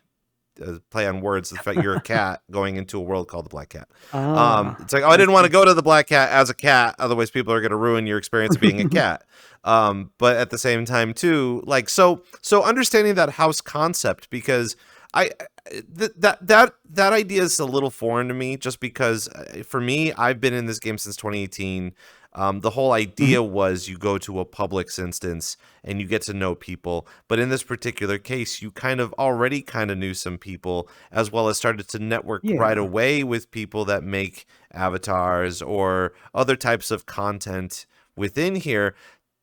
play on words. The fact you're a cat going into a world called the Black Cat. It's like, oh, I didn't want to go to the Black Cat as a cat, otherwise people are going to ruin your experience of being a cat. But at the same time, too, like so understanding that house concept, because that idea is a little foreign to me, just because for me, I've been in this game since 2018. The whole idea was you go to a Publix instance and you get to know people. But in this particular case, you already knew some people, as well as started to network right away with people that make avatars or other types of content within here.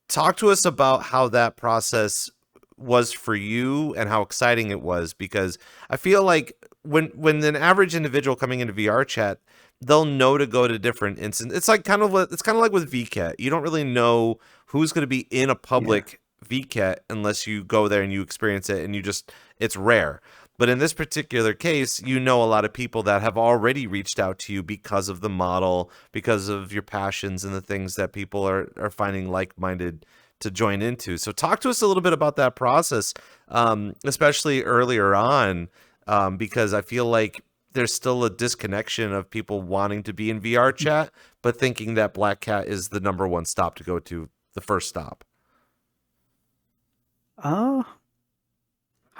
Talk to us about how that process was for you and how exciting it was, because I feel like when an average individual coming into VRChat, they'll know to go to different instances. It's kind of like with VChat. You don't really know who's going to be in a public VChat unless you go there and you experience it, and it's rare. But in this particular case, a lot of people that have already reached out to you because of the model, because of your passions and the things that people are finding like-minded to join into. So talk to us a little bit about that process, especially earlier on, because I feel like there's still a disconnection of people wanting to be in VRChat, but thinking that Black Cat is the number one stop to go to, the first stop.
How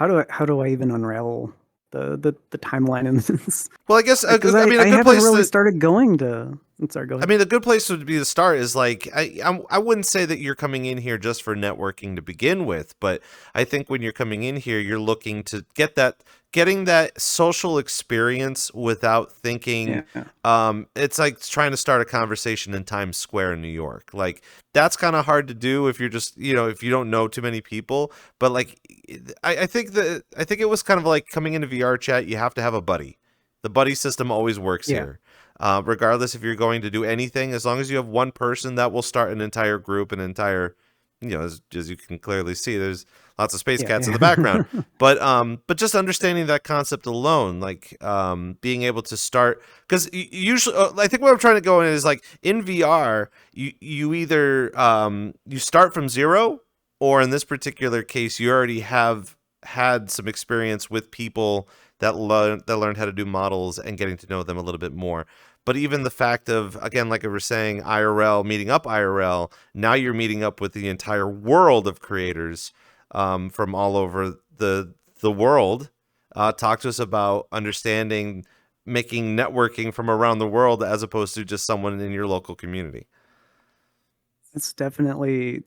do I even unravel the timeline in this?
Well, I guess
I haven't really started going to. Sorry, go ahead.
I mean, a good place would be to start is like I wouldn't say that you're coming in here just for networking to begin with, but I think when you're coming in here, you're looking to getting that social experience without thinking. It's like trying to start a conversation in Times Square in New York. Like that's kind of hard to do if you're just if you don't know too many people. But like I think it was kind of like coming into VRChat. You have to have a buddy. The buddy system always works here. Regardless if you're going to do anything, as long as you have one person that will start an entire group, as you can clearly see, there's lots of space cats in the background. But just understanding that concept alone, like being able to start, because usually, I think what I'm trying to go in is like in VR, you either you start from zero, or in this particular case, you already have had some experience with people that learned how to do models and getting to know them a little bit more. But even the fact of, again, like I was saying, IRL, meeting up IRL, now you're meeting up with the entire world of creators from all over the world. Talk to us about understanding, making networking from around the world as opposed to just someone in your local community.
It's definitely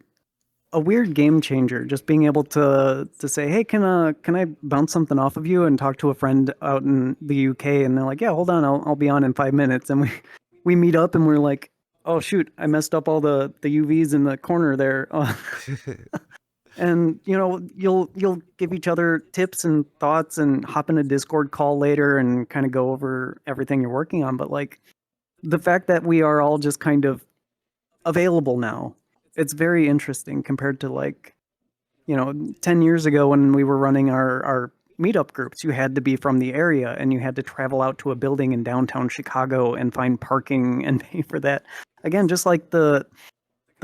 a weird game changer, just being able to say, hey, can I bounce something off of you, and talk to a friend out in the UK, and they're like, yeah, hold on, I'll be on in 5 minutes, and we meet up, and we're like, oh shoot, I messed up all the UVs in the corner there. And you'll give each other tips and thoughts and hop in a Discord call later and kind of go over everything you're working on. But like the fact that we are all just kind of available now, it's very interesting compared to 10 years ago when we were running our meetup groups. You had to be from the area and you had to travel out to a building in downtown Chicago and find parking and pay for that. Again, just like the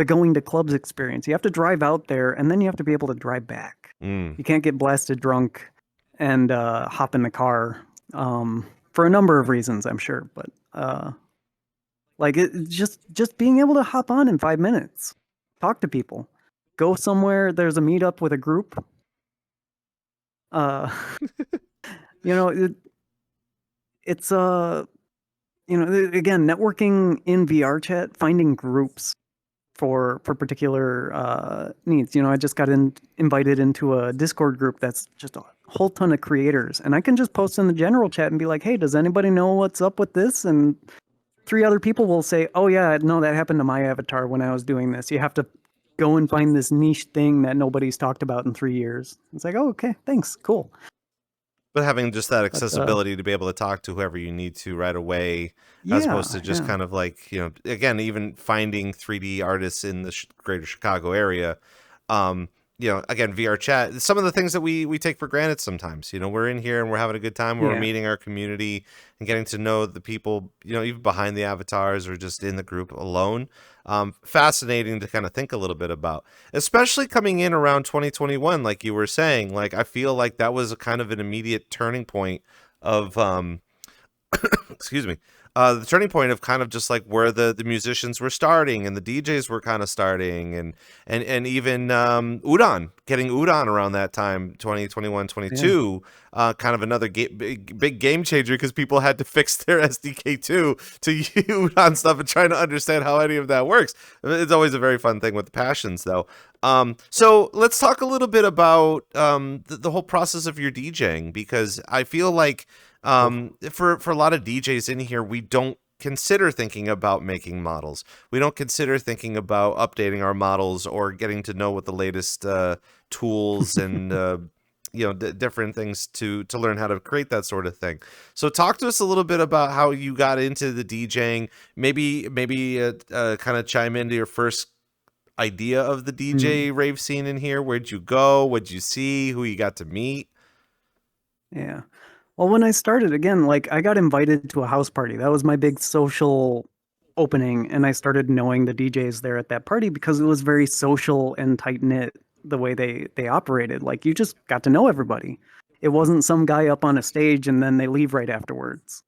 the going to clubs experience. You have to drive out there, and then you have to be able to drive back. You can't get blasted drunk and hop in the car for a number of reasons, I'm sure. But like just being able to hop on in 5 minutes, talk to people, go somewhere. There's a meetup with a group. You know, it's you know, again, networking in VRChat, finding groups for particular needs. You know, I just got invited into a Discord group that's just a whole ton of creators, and I can just post in the general chat and be like, hey, does anybody know what's up with this? And 3 other people will say, oh yeah, no, that happened to my avatar when I was doing this. You have to go and find this niche thing that nobody's talked about in 3 years. It's like, oh, okay, thanks, cool.
But having just that accessibility to be able to talk to whoever you need to right away, as opposed to just kind of like, you know, again, even finding 3D artists in the greater Chicago area, you know, again, VRChat, some of the things that we take for granted sometimes. You know, we're in here and we're having a good time. We're meeting our community and getting to know the people, you know, even behind the avatars or just in the group alone. Fascinating to kind of think a little bit about, especially coming in around 2021, like you were saying. Like, I feel like that was a kind of an immediate turning point of, excuse me, the turning point of kind of just like where the musicians were starting and the DJs were kind of starting, and even Udon, getting Udon around that time, 2021, 22, kind of another big game changer, because people had to fix their SDK2 to use Udon stuff and trying to understand how any of that works. It's always a very fun thing with the passions, though. So let's talk a little bit about the whole process of your DJing, because I feel like for a lot of DJs in here, we don't consider thinking about making models. We don't consider thinking about updating our models or getting to know what the latest tools and you know, different things to learn how to create that sort of thing. So talk to us a little bit about how you got into the DJing. Maybe kind of chime into your first idea of the DJ rave scene in here. Where'd you go? What'd you see? Who you got to meet?
Yeah. Well, when I started, again, like, I got invited to a house party. That was my big social opening, and I started knowing the DJs there at that party because it was very social and tight-knit the way they operated. Like, you just got to know everybody. It wasn't some guy up on a stage and then they leave right afterwards.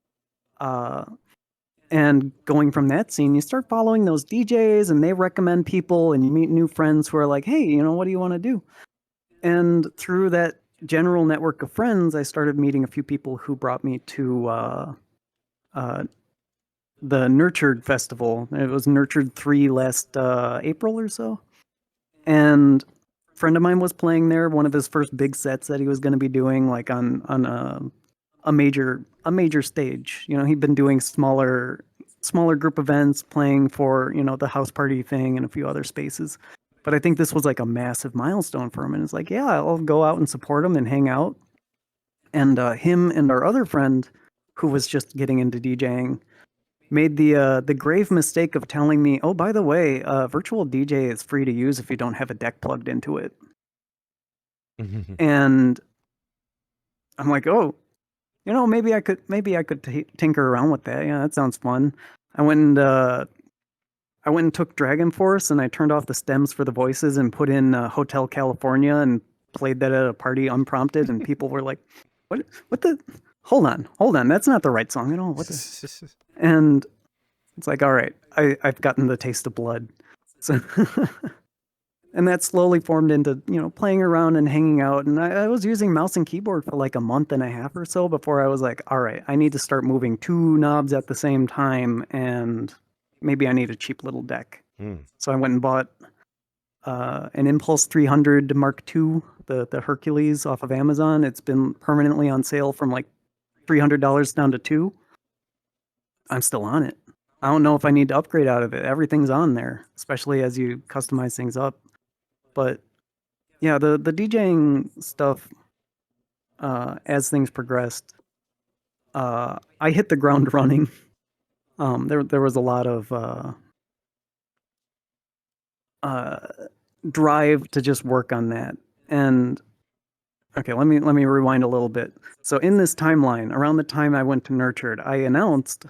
And going from that scene, you start following those DJs, and they recommend people, and you meet new friends who are like, hey, you know, what do you want to do? And through that general network of friends, I started meeting a few people who brought me to the Nurtured Festival. It was Nurtured 3 last April or so. And a friend of mine was playing there, one of his first big sets that he was going to be doing, like on a major stage. You know, he'd been doing smaller group events, playing for, you know, the house party thing and a few other spaces. But I think this was like a massive milestone for him. And it's like, yeah, I'll go out and support him and hang out. And him and our other friend, who was just getting into DJing, made the grave mistake of telling me, oh, by the way, virtual DJ is free to use if you don't have a deck plugged into it. And I'm like, oh, you know, maybe I could tinker around with that. Yeah, that sounds fun. I went and took Dragon Force, and I turned off the stems for the voices and put in Hotel California and played that at a party unprompted, and people were like, what the, hold on, that's not the right song at all. What the? And it's like, all right, I've gotten the taste of blood. So and that slowly formed into, you know, playing around and hanging out. And I was using mouse and keyboard for like a month and a half or so before I was like, all right, I need to start moving 2 knobs at the same time, and maybe I need a cheap little deck. So I went and bought an Impulse 300 Mark II, the Hercules, off of Amazon. It's been permanently on sale from like $300 down to $2. I'm still on it. I don't know if I need to upgrade out of it. Everything's on there, especially as you customize things up. But yeah, the DJing stuff, as things progressed, I hit the ground running. There was a lot of drive to just work on that. And okay, let me rewind a little bit. So in this timeline, around the time I went to Nurtured, I announced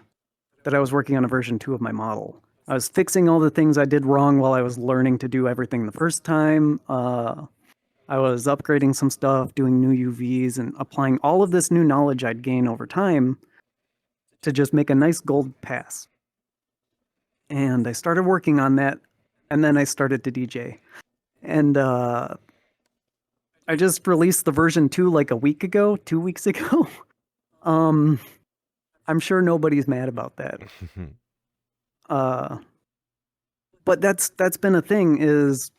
that I was working on a version 2 of my model. I was fixing all the things I did wrong while I was learning to do everything the first time. I was upgrading some stuff, doing new UVs, and applying all of this new knowledge I'd gained over time to just make a nice gold pass. And I started working on that, and then I started to DJ. And I just released the version 2 like a week ago, 2 weeks ago. I'm sure nobody's mad about that. But that's been a thing is,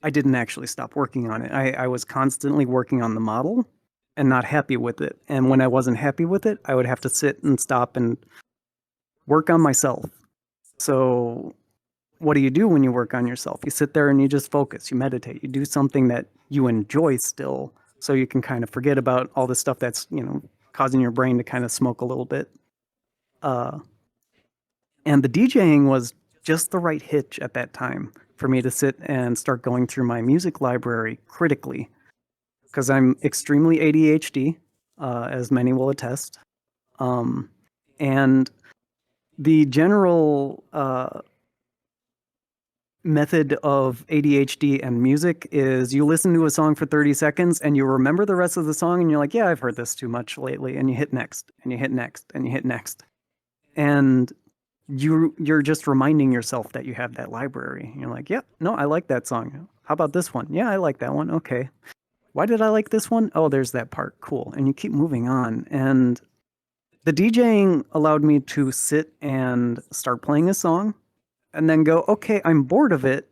I didn't actually stop working on it. I was constantly working on the model and not happy with it. And when I wasn't happy with it, I would have to sit and stop and work on myself. So what do you do when you work on yourself? You sit there and you just focus, you meditate, you do something that you enjoy still, so you can kind of forget about all the stuff that's, causing your brain to kind of smoke a little bit. And the DJing was just the right hitch at that time for me to sit and start going through my music library critically, because I'm extremely ADHD, as many will attest. And the general method of ADHD and music is you listen to a song for 30 seconds and you remember the rest of the song and you're like, yeah, I've heard this too much lately. And you hit next, and you hit next, and you hit next. And you're just reminding yourself that you have that library. You're like, yep, no, I like that song. How about this one? Yeah, I like that one. Okay. Why did I like this one? Oh, there's that part. Cool. And you keep moving on. And the DJing allowed me to sit and start playing a song and then go, okay, I'm bored of it,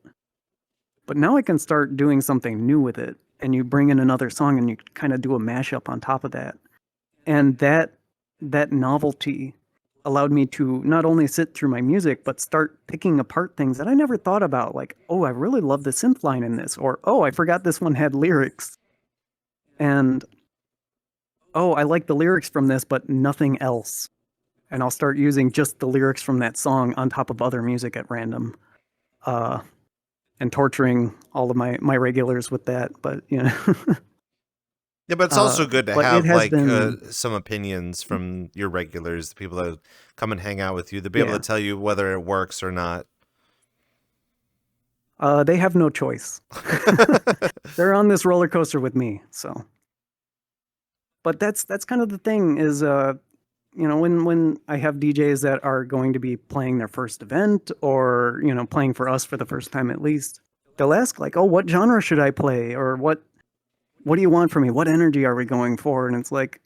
but now I can start doing something new with it. And you bring in another song and you kind of do a mashup on top of that. And that novelty allowed me to not only sit through my music, but start picking apart things that I never thought about. Like, oh, I really love the synth line in this, or, oh, I forgot this one had lyrics. And, oh, I like the lyrics from this, but nothing else. And I'll start using just the lyrics from that song on top of other music at random. And torturing all of my regulars with that, but,
Yeah, but it's also good to have like
been...
some opinions from your regulars, the people that come and hang out with you, to be able to tell you whether it works or not.
They have no choice. They're on this roller coaster with me, so. But that's kind of the thing is, when I have DJs that are going to be playing their first event or, playing for us for the first time at least, they'll ask like, oh, what genre should I play? Or what do you want from me? What energy are we going for? And it's like,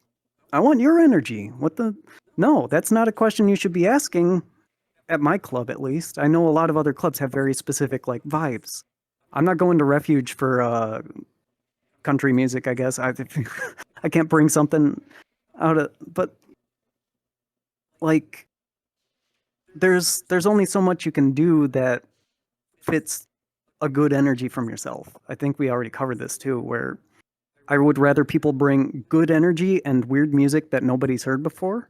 I want your energy. No, that's not a question you should be asking at my club, at least. I know a lot of other clubs have very specific like vibes. I'm not going to Refuge for country music, I guess. I can't bring something out of, but like there's only so much you can do that fits a good energy from yourself. I think we already covered this too, where I would rather people bring good energy and weird music that nobody's heard before,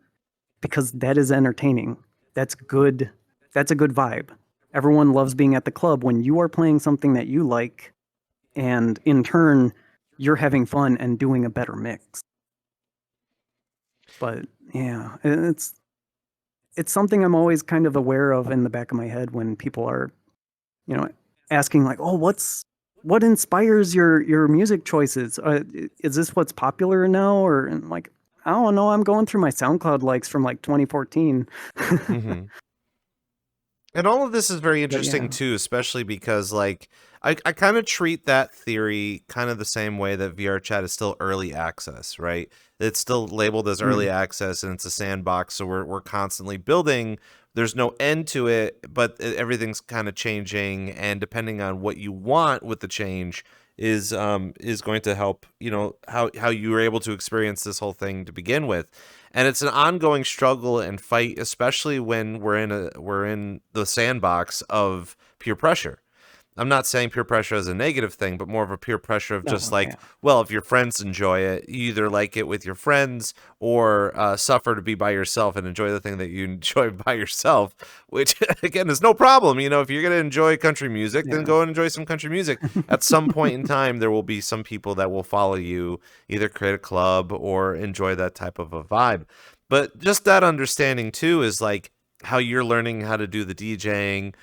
because that is entertaining. That's good. That's a good vibe. Everyone loves being at the club when you are playing something that you like, and in turn, you're having fun and doing a better mix. But yeah, it's something I'm always kind of aware of in the back of my head when people are, asking like, oh, what inspires your music choices? Is this what's popular now? Or and like, I don't know. I'm going through my SoundCloud likes from like 2014.
Mm-hmm. And all of this is very interesting too, especially because like I kind of treat that theory kind of the same way that VRChat is still early access, right? It's still labeled as early access and it's a sandbox, so we're constantly building. There's no end to it, but everything's kind of changing, and depending on what you want with the change is going to help, how you were able to experience this whole thing to begin with. And it's an ongoing struggle and fight, especially when we're in the sandbox of peer pressure. I'm not saying peer pressure as a negative thing, but more of a peer pressure of just well, if your friends enjoy it, you either like it with your friends or suffer to be by yourself and enjoy the thing that you enjoy by yourself, which, again, is no problem. If you're going to enjoy country music, then go and enjoy some country music. At some point in time, there will be some people that will follow you, either create a club or enjoy that type of a vibe. But just that understanding, too, is like, how you're learning how to do the DJing,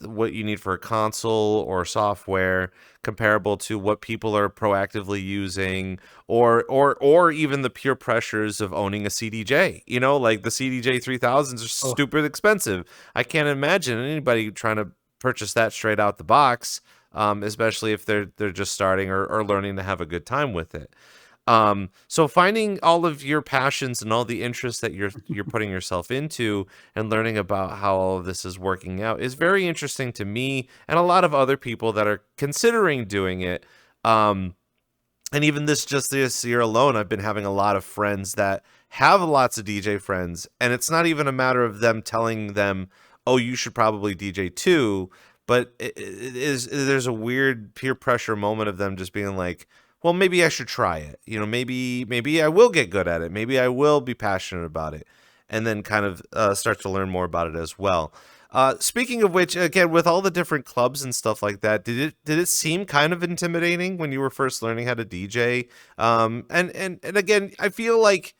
what you need for a console or software, comparable to what people are proactively using, or even the pure pressures of owning a CDJ. You know, like the CDJ 3000s are
Oh,
stupid expensive. I can't imagine anybody trying to purchase that straight out the box, especially if they're just starting or learning to have a good time with it. So finding all of your passions and all the interests that you're putting yourself into and learning about how all of this is working out is very interesting to me and a lot of other people that are considering doing it. And even this year alone, I've been having a lot of friends that have lots of DJ friends, and it's not even a matter of them telling them, "Oh, you should probably DJ too," but there's a weird peer pressure moment of them just being like, "Well, maybe I should try it. You know, maybe I will get good at it. Maybe I will be passionate about it," and then kind of start to learn more about it as well. Speaking of which, again, with all the different clubs and stuff like that, did it seem kind of intimidating when you were first learning how to DJ? And again, I feel like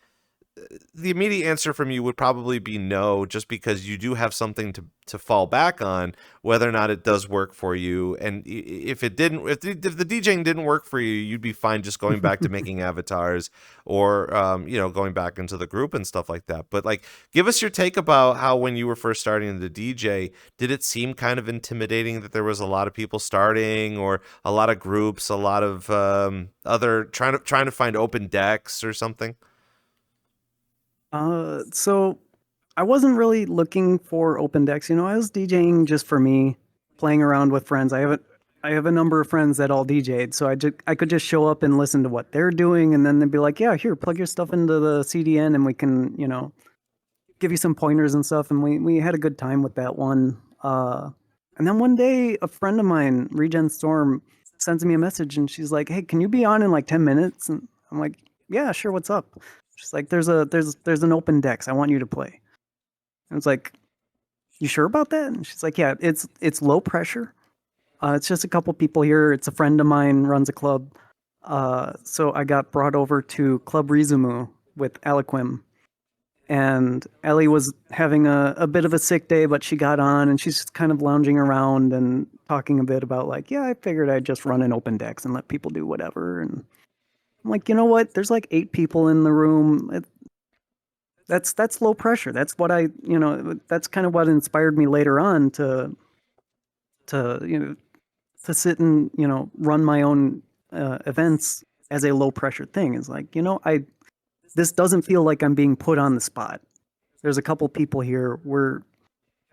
the immediate answer from you would probably be no, just because you do have something to fall back on, whether or not it does work for you. And if it didn't, if the DJing didn't work for you, you'd be fine just going back to making avatars or going back into the group and stuff like that. But like, give us your take about how when you were first starting to DJ, did it seem kind of intimidating that there was a lot of people starting or a lot of groups, a lot of other trying to find open decks or something?
so I wasn't really looking for open decks. You know, I was DJing just for me, playing around with friends. I have a number of friends that all DJ'd, so I could just show up and listen to what they're doing, and then they'd be like, "Yeah, here, plug your stuff into the CDN, and we can, give you some pointers and stuff." And we had a good time with that one. And then one day, a friend of mine, Regen Storm, sends me a message, and she's like, "Hey, can you be on in like 10 minutes?" And I'm like, "Yeah, sure. What's up?" She's like, "There's an open decks. I want you to play." And it's like, "You sure about that?" And she's like, "Yeah, it's low pressure. It's just a couple people here. It's a friend of mine runs a club. So I got brought over to Club Rizumu with Aliquim. And Ellie was having a bit of a sick day, but she got on and she's just kind of lounging around and talking a bit about like, yeah, I figured I'd just run an open decks and let people do whatever." And I'm like, you know what? There's like 8 people in the room. That's low pressure. That's what that's kind of what inspired me later on to to sit and run my own events as a low pressure thing. Is like, I this doesn't feel like I'm being put on the spot. There's a couple people here.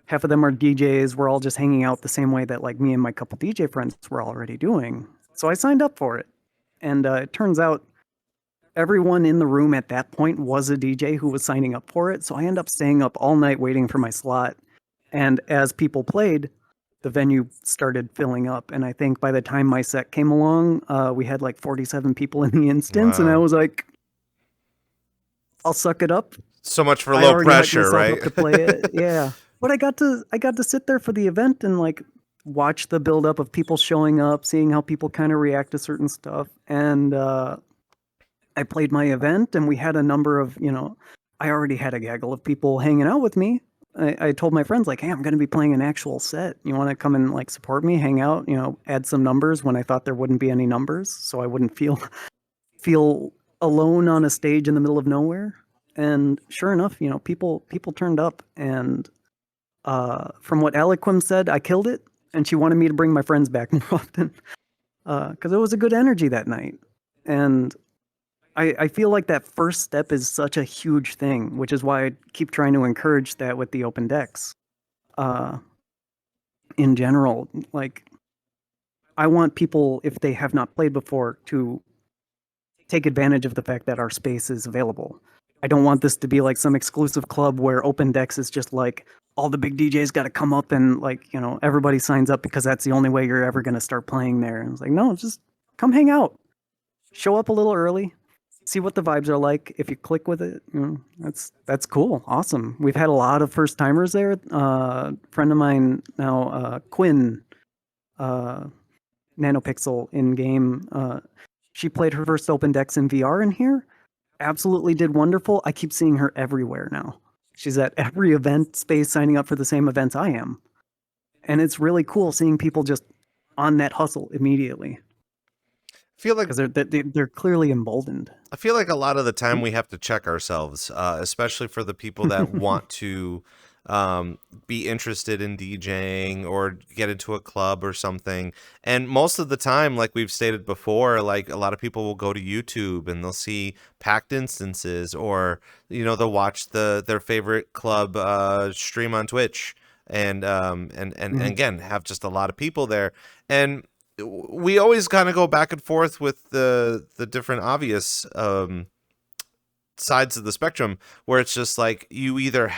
Half of them are DJs. We're all just hanging out the same way that like me and my couple DJ friends were already doing. So I signed up for it, and it turns out everyone in the room at that point was a DJ who was signing up for it. So I ended up staying up all night waiting for my slot. And as people played, the venue started filling up. And I think by the time my set came along, we had like 47 people in the instance. And I
Wow.
was like, I'll suck it up.
So much for
I
low
already hyped
pressure,
myself
right?
up to play it. Yeah. But I got to sit there for the event and like watch the build up of people showing up, seeing how people kind of react to certain stuff. And I played my event, and we had a number of, I already had a gaggle of people hanging out with me. I told my friends like, "Hey, I'm going to be playing an actual set. You want to come and like support me, hang out, add some numbers when I thought there wouldn't be any numbers, so I wouldn't feel alone on a stage in the middle of nowhere." And sure enough, people turned up, and from what Aliquim said, I killed it, and she wanted me to bring my friends back more often because it was a good energy that night. And I feel like that first step is such a huge thing, which is why I keep trying to encourage that with the open decks. In general, like I want people, if they have not played before, to take advantage of the fact that our space is available. I don't want this to be like some exclusive club where open decks is just like all the big DJs got to come up and like, everybody signs up because that's the only way you're ever going to start playing there. And it's like, no, just come hang out. Show up a little early. See what the vibes are like. If you click with it, that's cool. Awesome. We've had a lot of first timers there. Friend of mine now, Quinn, Nanopixel in game. She played her first open decks in VR in here. Absolutely did wonderful. I keep seeing her everywhere now. She's at every event space signing up for the same events I am. And it's really cool seeing people just on that hustle immediately.
I feel like
because they're clearly emboldened.
I feel like a lot of the time we have to check ourselves, especially for the people that want to be interested in DJing or get into a club or something. And most of the time, like we've stated before, like a lot of people will go to YouTube and they'll see packed instances, or they'll watch their favorite club stream on Twitch, and again have just a lot of people there. And we always kind of go back and forth with the different obvious sides of the spectrum, where it's just like you either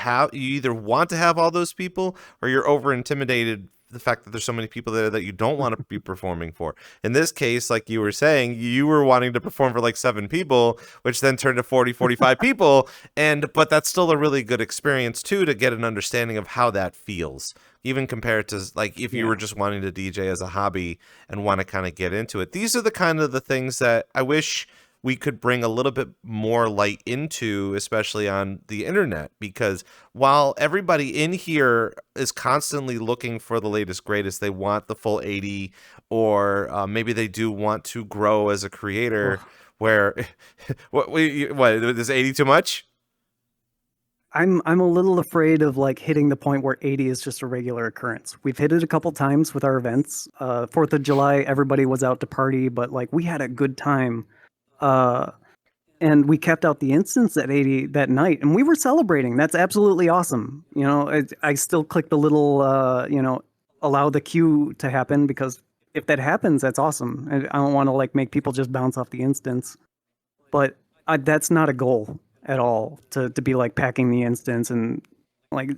want to have all those people, or you're over intimidated the fact that there's so many people there that you don't want to be performing for. In this case, like you were saying, you were wanting to perform for like 7 people, which then turned to 45 people, but that's still a really good experience too, to get an understanding of how that feels, even compared to like if you were just wanting to DJ as a hobby and want to kind of get into it. These are the kind of the things that I wish we could bring a little bit more light into, especially on the internet, because while everybody in here is constantly looking for the latest, greatest, they want the full 80, or maybe they do want to grow as a creator. Where what is 80 too much?
I'm a little afraid of like hitting the point where 80 is just a regular occurrence. We've hit it a couple times with our events. 4th of July, everybody was out to party, but like we had a good time. And we kept out the instance at 80 that night, and we were celebrating. That's absolutely awesome. I still click the little, allow the queue to happen, because if that happens, that's awesome. I don't want to like make people just bounce off the instance, but that's not a goal at all, to be like packing the instance. And like,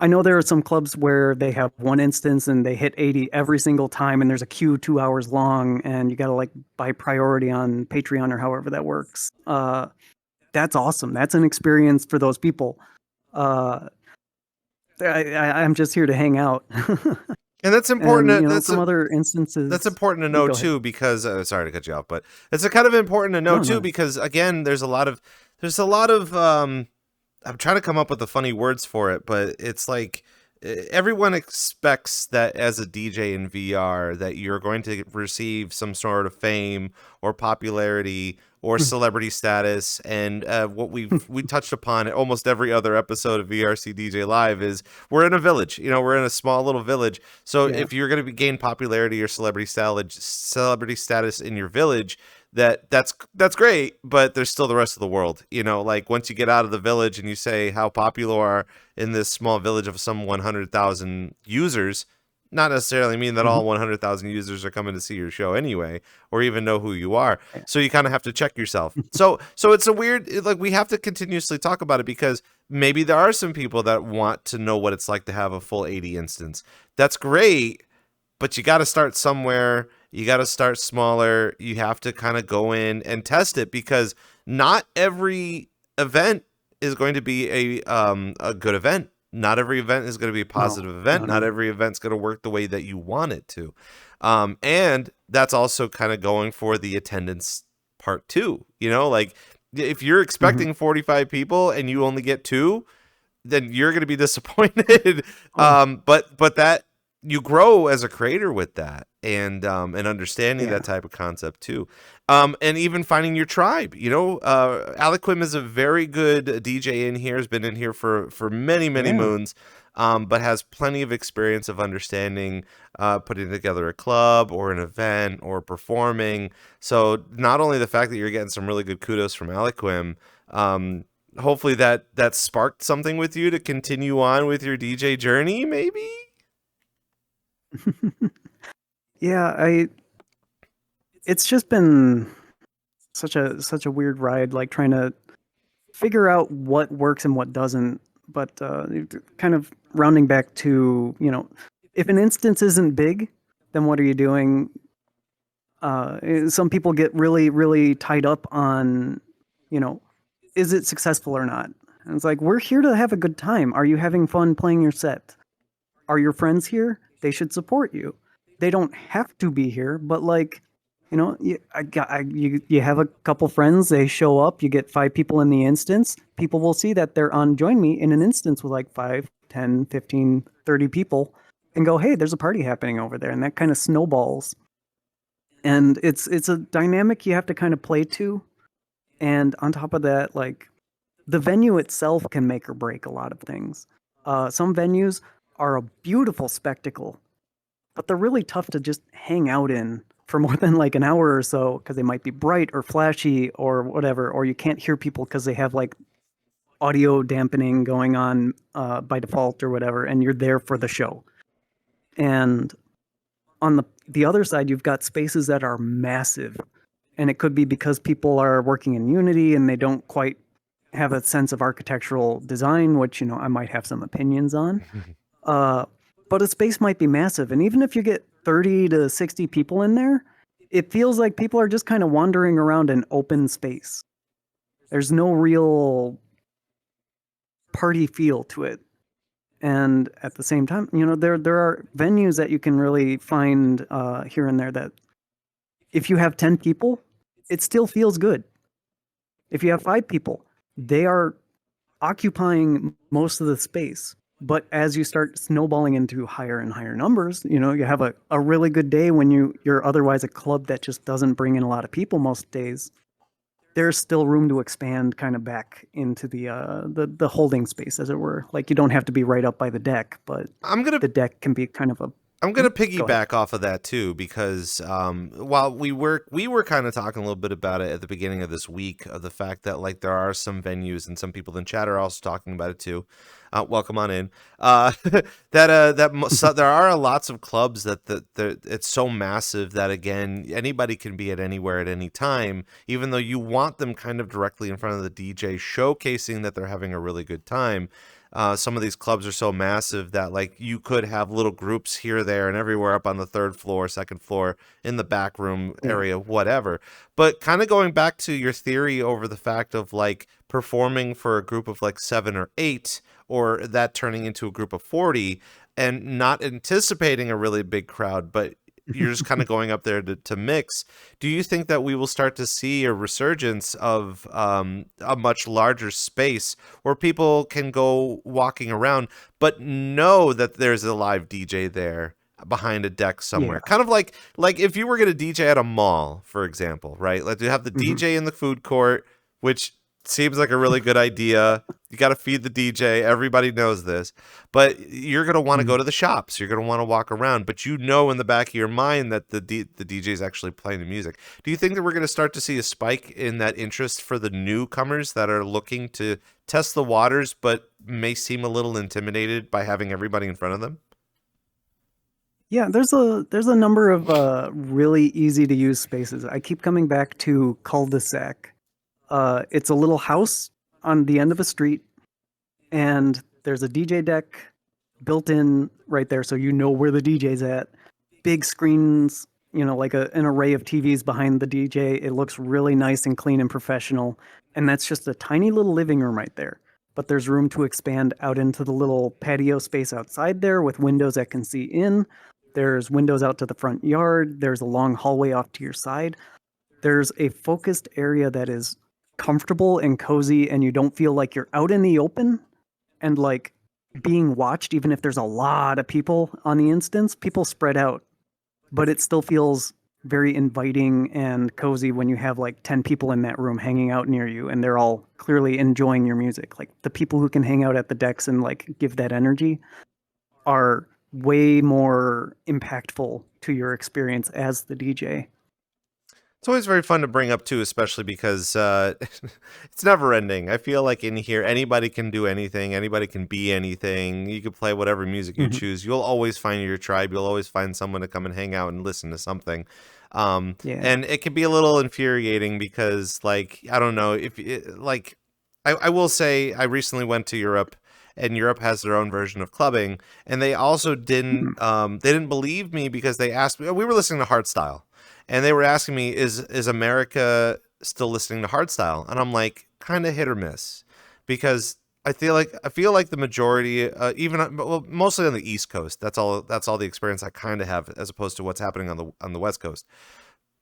I know there are some clubs where they have one instance and they hit 80 every single time, and there's a queue 2 hours long, and you got to like buy priority on Patreon or however that works. That's awesome. That's an experience for those people. I'm just here to hang out.
And that's important.
And, some other instances.
That's important to know too, because sorry to cut you off, but it's a kind of important to know too, because again, there's a lot of I'm trying to come up with the funny words for it, but it's like everyone expects that as a DJ in VR that you're going to receive some sort of fame or popularity or celebrity status. And what we touched upon at almost every other episode of VRCDJLIVE is we're in a village. We're in a small little village. So if you're going to gain popularity or celebrity status in your village, that's great, but there's still the rest of the world. Like once you get out of the village and you say how popular you are in this small village of some 100,000 users, not necessarily mean that all 100,000 users are coming to see your show anyway, or even know who you are. So you kind of have to check yourself. So it's a weird, like we have to continuously talk about it, because maybe there are some people that want to know what it's like to have a full 80 instance. That's great, but you got to start somewhere. You got to start smaller. You have to kind of go in and test it, because not every event is going to be a good event. Not every event is going to be a positive event. Not every event's going to work the way that you want it to. And that's also kind of going for the attendance part too. Like if you're expecting 45 people and you only get 2, then you're going to be disappointed. But that you grow as a creator with that, and understanding that type of concept too. And even finding your tribe. Aliquim is a very good DJ in here, has been in here for many moons, but has plenty of experience of understanding putting together a club or an event or performing. So not only the fact that you're getting some really good kudos from Aliquim, hopefully that sparked something with you to continue on with your DJ journey, maybe.
It's just been such a weird ride, like trying to figure out what works and what doesn't. But kind of rounding back to, if an instance isn't big, then what are you doing? Some people get really, really tied up on, is it successful or not? And it's like, we're here to have a good time. Are you having fun playing your set? Are your friends here? They should support you. They don't have to be here, but like, You have a couple friends, they show up, you get 5 people in the instance. People will see that they're on Join Me in an instance with like 5, 10, 15, 30 people and go, hey, there's a party happening over there. And that kind of snowballs. And it's a dynamic you have to kind of play to. And on top of that, like the venue itself can make or break a lot of things. Some venues are a beautiful spectacle, but they're really tough to just hang out in for more than like an hour or so because they might be bright or flashy or whatever, or you can't hear people because they have like audio dampening going on by default or whatever, and you're there for the show. And on the other side, you've got spaces that are massive, and it could be because people are working in Unity and they don't quite have a sense of architectural design, which, I might have some opinions on. But a space might be massive. And even if you get 30 to 60 people in there, it feels like people are just kind of wandering around an open space. There's no real party feel to it. And at the same time, there are venues that you can really find here and there that if you have 10 people, it still feels good. If you have 5 people, they are occupying most of the space. But as you start snowballing into higher and higher numbers, you have a really good day when you're otherwise a club that just doesn't bring in a lot of people most days. There's still room to expand kind of back into the holding space, as it were. Like you don't have to be right up by the deck, but the deck can be kind of a...
I'm going to piggyback off of that too, because while we were kind of talking a little bit about it at the beginning of this week, of the fact that like there are some venues and some people in chat are also talking about it too. Welcome on in. So there are lots of clubs that it's so massive that again anybody can be at anywhere at any time, even though you want them kind of directly in front of the DJ, showcasing that they're having a really good time. Some of these clubs are so massive that like you could have little groups here, there, and everywhere up on the 3rd floor, 2nd floor, in the back room area, whatever. But kind of going back to your theory over the fact of like performing for a group of like 7 or 8, or that turning into a group of 40 and not anticipating a really big crowd, but you're just kind of going up there to mix. Do you think that we will start to see a resurgence of a much larger space where people can go walking around, but know that there's a live DJ there behind a deck somewhere? Yeah. Kind of like if you were going to DJ at a mall, for example, right? Like you have the DJ in the food court, which seems like a really good idea. You got to feed the DJ. Everybody knows this. But you're going to want to go to the shops. You're going to want to walk around. But in the back of your mind that the DJ is actually playing the music. Do you think that we're going to start to see a spike in that interest for the newcomers that are looking to test the waters but may seem a little intimidated by having everybody in front of them?
Yeah, there's a number of really easy to use spaces. I keep coming back to cul-de-sac. It's a little house on the end of a street, and there's a DJ deck built in right there, so you know where the DJ's at. Big screens, like an array of TVs behind the DJ. It looks really nice and clean and professional, and that's just a tiny little living room right there. But there's room to expand out into the little patio space outside there with windows that can see in. There's windows out to the front yard. There's a long hallway off to your side. There's a focused area that is comfortable and cozy, and you don't feel like you're out in the open and like being watched. Even if there's a lot of people on the instance, people spread out, but it still feels very inviting and cozy when you have like 10 people in that room hanging out near you and they're all clearly enjoying your music. Like the people who can hang out at the decks and like give that energy are way more impactful to your experience as the DJ.
It's always very fun to bring up, too, especially because it's never ending. I feel like in here, anybody can do anything. Anybody can be anything. You can play whatever music you choose. You'll always find your tribe. You'll always find someone to come and hang out and listen to something. And it can be a little infuriating because, like, I don't know, I will say I recently went to Europe, and Europe has their own version of clubbing, and they also didn't believe me because they asked me, we were listening to hardstyle. And they were asking me, is America still listening to hardstyle? And I'm like, kind of hit or miss, because I feel like the majority, mostly on the East Coast. That's all the experience I kind of have, as opposed to what's happening on the West Coast.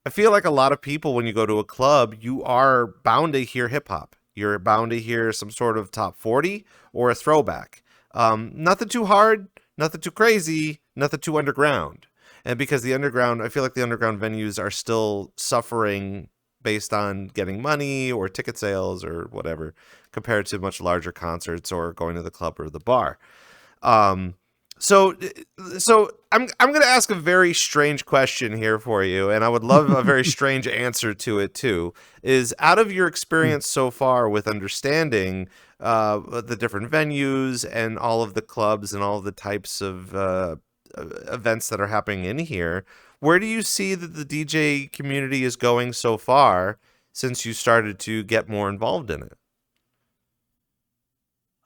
I feel like a lot of people, when you go to a club, you are bound to hear hip hop. You're bound to hear some sort of top 40 or a throwback. Nothing too hard, nothing too crazy, nothing too underground. And because the underground, I feel like the underground venues are still suffering based on getting money or ticket sales or whatever, compared to much larger concerts or going to the club or the bar. Um, so, so I'm going to ask a very strange question here for you, and I would love a very strange answer to it too. Is out of your experience so far with understanding the different venues and all of the clubs and all of the types of events that are happening in here, where do you see that the DJ community is going so far since you started to get more involved in it?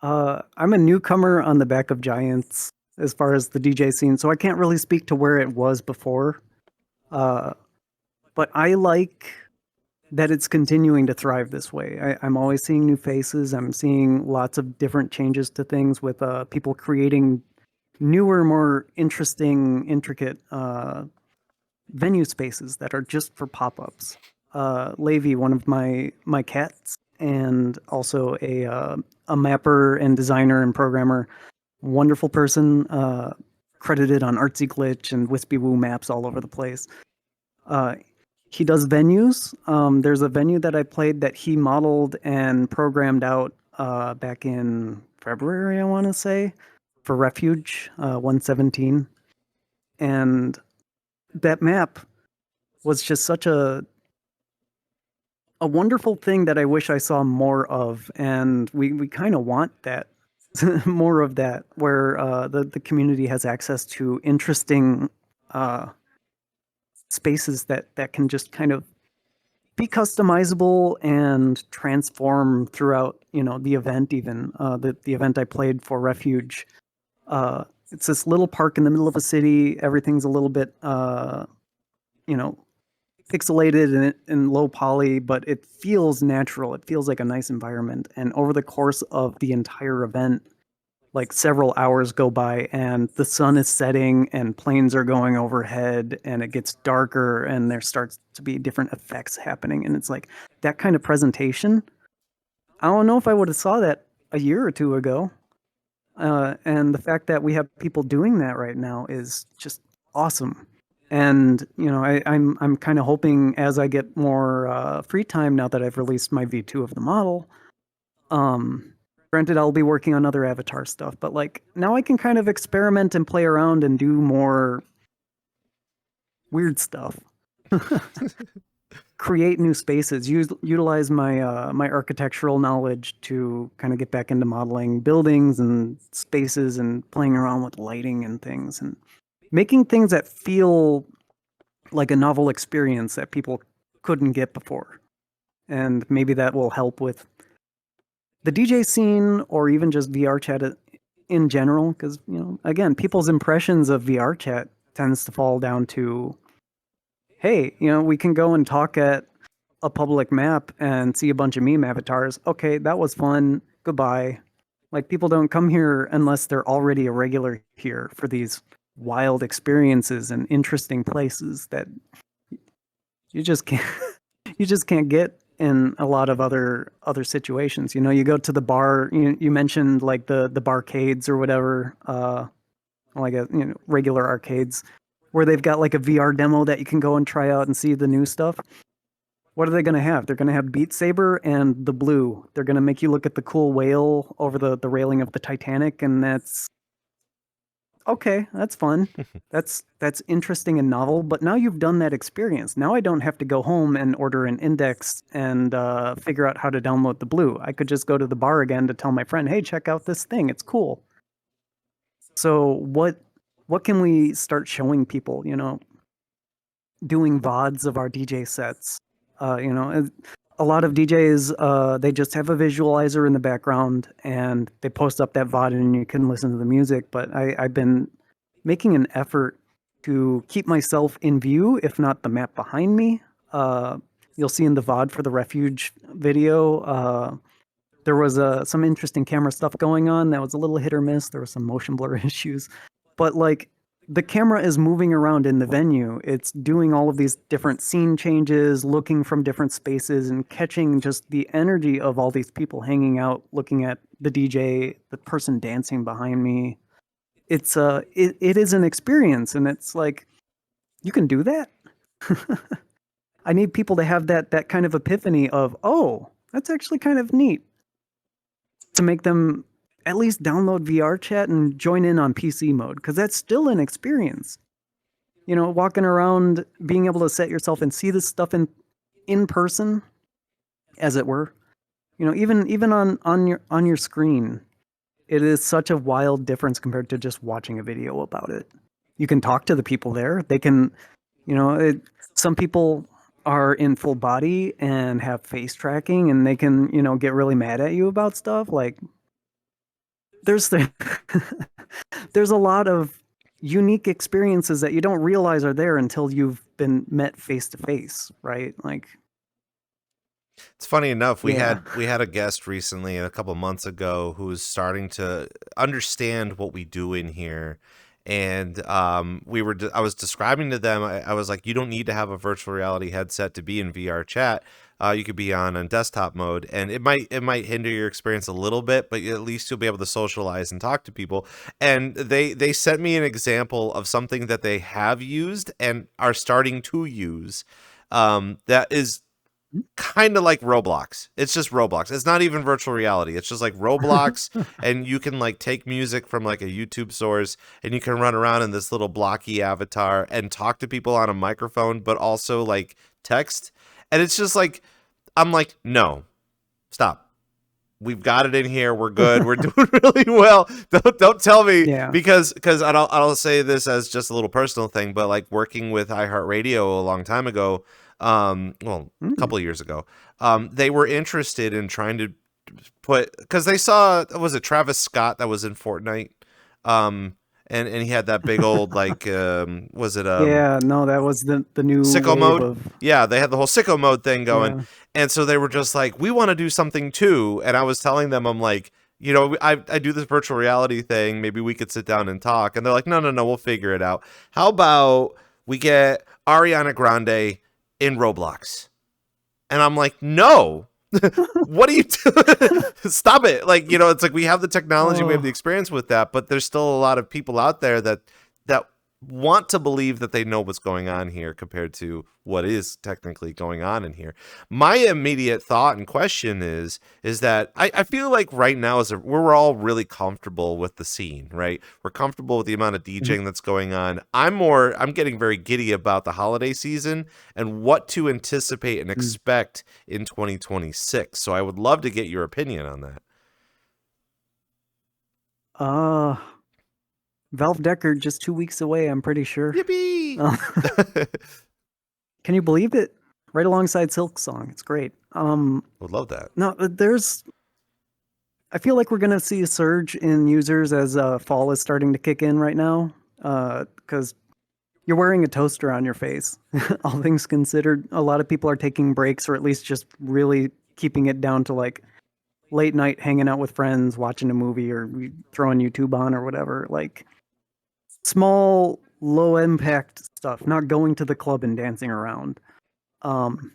I'm a newcomer on the back of giants as far as the DJ scene, so I can't really speak to where it was before. But I like that it's continuing to thrive this way. I'm always seeing new faces. I'm seeing lots of different changes to things with people creating newer, more interesting, intricate venue spaces that are just for pop-ups. Levy, one of my cats, and also a mapper and designer and programmer, wonderful person, credited on Artsy Glitch and Wispy Woo maps all over the place. He does venues. There's a venue that I played that he modeled and programmed out back in February, I want to say, for Refuge 117. And that map was just such a wonderful thing that I wish I saw more of. And we kind of want that, more of that, where the community has access to interesting spaces that can just kind of be customizable and transform throughout, the event. Even the event I played for Refuge, it's this little park in the middle of a city. Everything's a little bit pixelated and low poly, but it feels natural. It feels like a nice environment. And over the course of the entire event, like several hours go by and the sun is setting and planes are going overhead and it gets darker and there starts to be different effects happening. And it's like that kind of presentation. I don't know if I would have saw that a year or two ago. And the fact that we have people doing that right now is just awesome. And I'm kind of hoping as I get more free time now that I've released my V2 of the model. Granted, I'll be working on other avatar stuff, but like now I can kind of experiment and play around and do more weird stuff. Create new spaces, utilize my my architectural knowledge to kind of get back into modeling buildings and spaces and playing around with lighting and things and making things that feel like a novel experience that people couldn't get before. And maybe that will help with the DJ scene or even just VRChat in general, because, again, people's impressions of VRChat tends to fall down to, hey, we can go and talk at a public map and see a bunch of meme avatars. Okay, that was fun. Goodbye. Like, people don't come here unless they're already a regular here for these wild experiences and interesting places that you just can't get in a lot of other situations. You go to the bar, you mentioned like the barcades or whatever, like regular arcades where they've got like a VR demo that you can go and try out and see the new stuff. What are they going to have? They're going to have Beat Saber and the Blue. They're going to make you look at the cool whale over the railing of the Titanic, and that's okay, that's fun. That's interesting and novel, but now you've done that experience. Now I don't have to go home and order an index and figure out how to download the Blue. I could just go to the bar again to tell my friend, hey, check out this thing. It's cool. So what can we start showing people, doing VODs of our DJ sets? A lot of DJs, they just have a visualizer in the background and they post up that VOD and you can listen to the music. But I've been making an effort to keep myself in view, if not the map behind me. You'll see in the VOD for the Refuge video, there was some interesting camera stuff going on that was a little hit or miss. There was some motion blur issues. But like the camera is moving around in the venue. It's doing all of these different scene changes, looking from different spaces and catching just the energy of all these people hanging out, looking at the DJ, the person dancing behind me. It's it is an experience, and it's like, you can do that. I need people to have that kind of epiphany of, oh, that's actually kind of neat, to make them at least download VRChat and join in on PC mode, because that's still an experience. You know, walking around, being able to set yourself and see this stuff in person, as it were. You know, even on your screen, it is such a wild difference compared to just watching a video about it. You can talk to the people there. They can, you know, some people are in full body and have face tracking, and they can, you know, get really mad at you about stuff. Like, there's there's a lot of unique experiences that you don't realize are there until you've been met face to face, right? Like,
it's funny enough, we
Yeah.
had a guest recently, a couple months ago, who was starting to understand what we do in here. And I was describing to them, I was like, you don't need to have a virtual reality headset to be in VR chat. You could be on desktop mode, and it might hinder your experience a little bit, but at least you'll be able to socialize and talk to people. And they sent me an example of something that they have used and are starting to use, that is kind of like Roblox. It's just Roblox. It's not even virtual reality. It's just like Roblox, and you can like take music from like a YouTube source, and you can run around in this little blocky avatar and talk to people on a microphone, but also like text. And it's just like, I'm like, no, stop. We've got it in here. We're good. We're doing really well. Don't tell me,
Yeah.
because I'll say this as just a little personal thing, but like working with iHeartRadio a long time ago, a couple of years ago, they were interested in trying to because they saw, was it Travis Scott that was in Fortnite, and he had that big old like was it
Yeah, no, that was the new
sicko
wave
mode?
of
Yeah, they had the whole sicko mode thing going.
Yeah.
And so they were just like, we want to do something too. And I was telling them, I'm like, you know, I do this virtual reality thing. Maybe we could sit down and talk. And they're like, no, we'll figure it out. How about we get Ariana Grande in Roblox? And I'm like, no. What are you doing? Stop it. Like, you know, it's like we have the technology, we have the experience with that, but there's still a lot of people out there that want to believe that they know what's going on here compared to what is technically going on in here. My immediate thought and question is that I feel like right now we're all really comfortable with the scene, right? We're comfortable with the amount of DJing that's going on. I'm getting very giddy about the holiday season and what to anticipate and expect in 2026. So I would love to get your opinion on that.
Valve Decker just 2 weeks away, I'm pretty sure.
Yippee!
Can you believe it? Right alongside Silk Song. It's great.
Would love that.
No, I feel like we're gonna see a surge in users as fall is starting to kick in right now. Because you're wearing a toaster on your face. All things considered, a lot of people are taking breaks, or at least just really keeping it down to like late night hanging out with friends, watching a movie, or throwing YouTube on or whatever. Like, small, low impact stuff, not going to the club and dancing around. And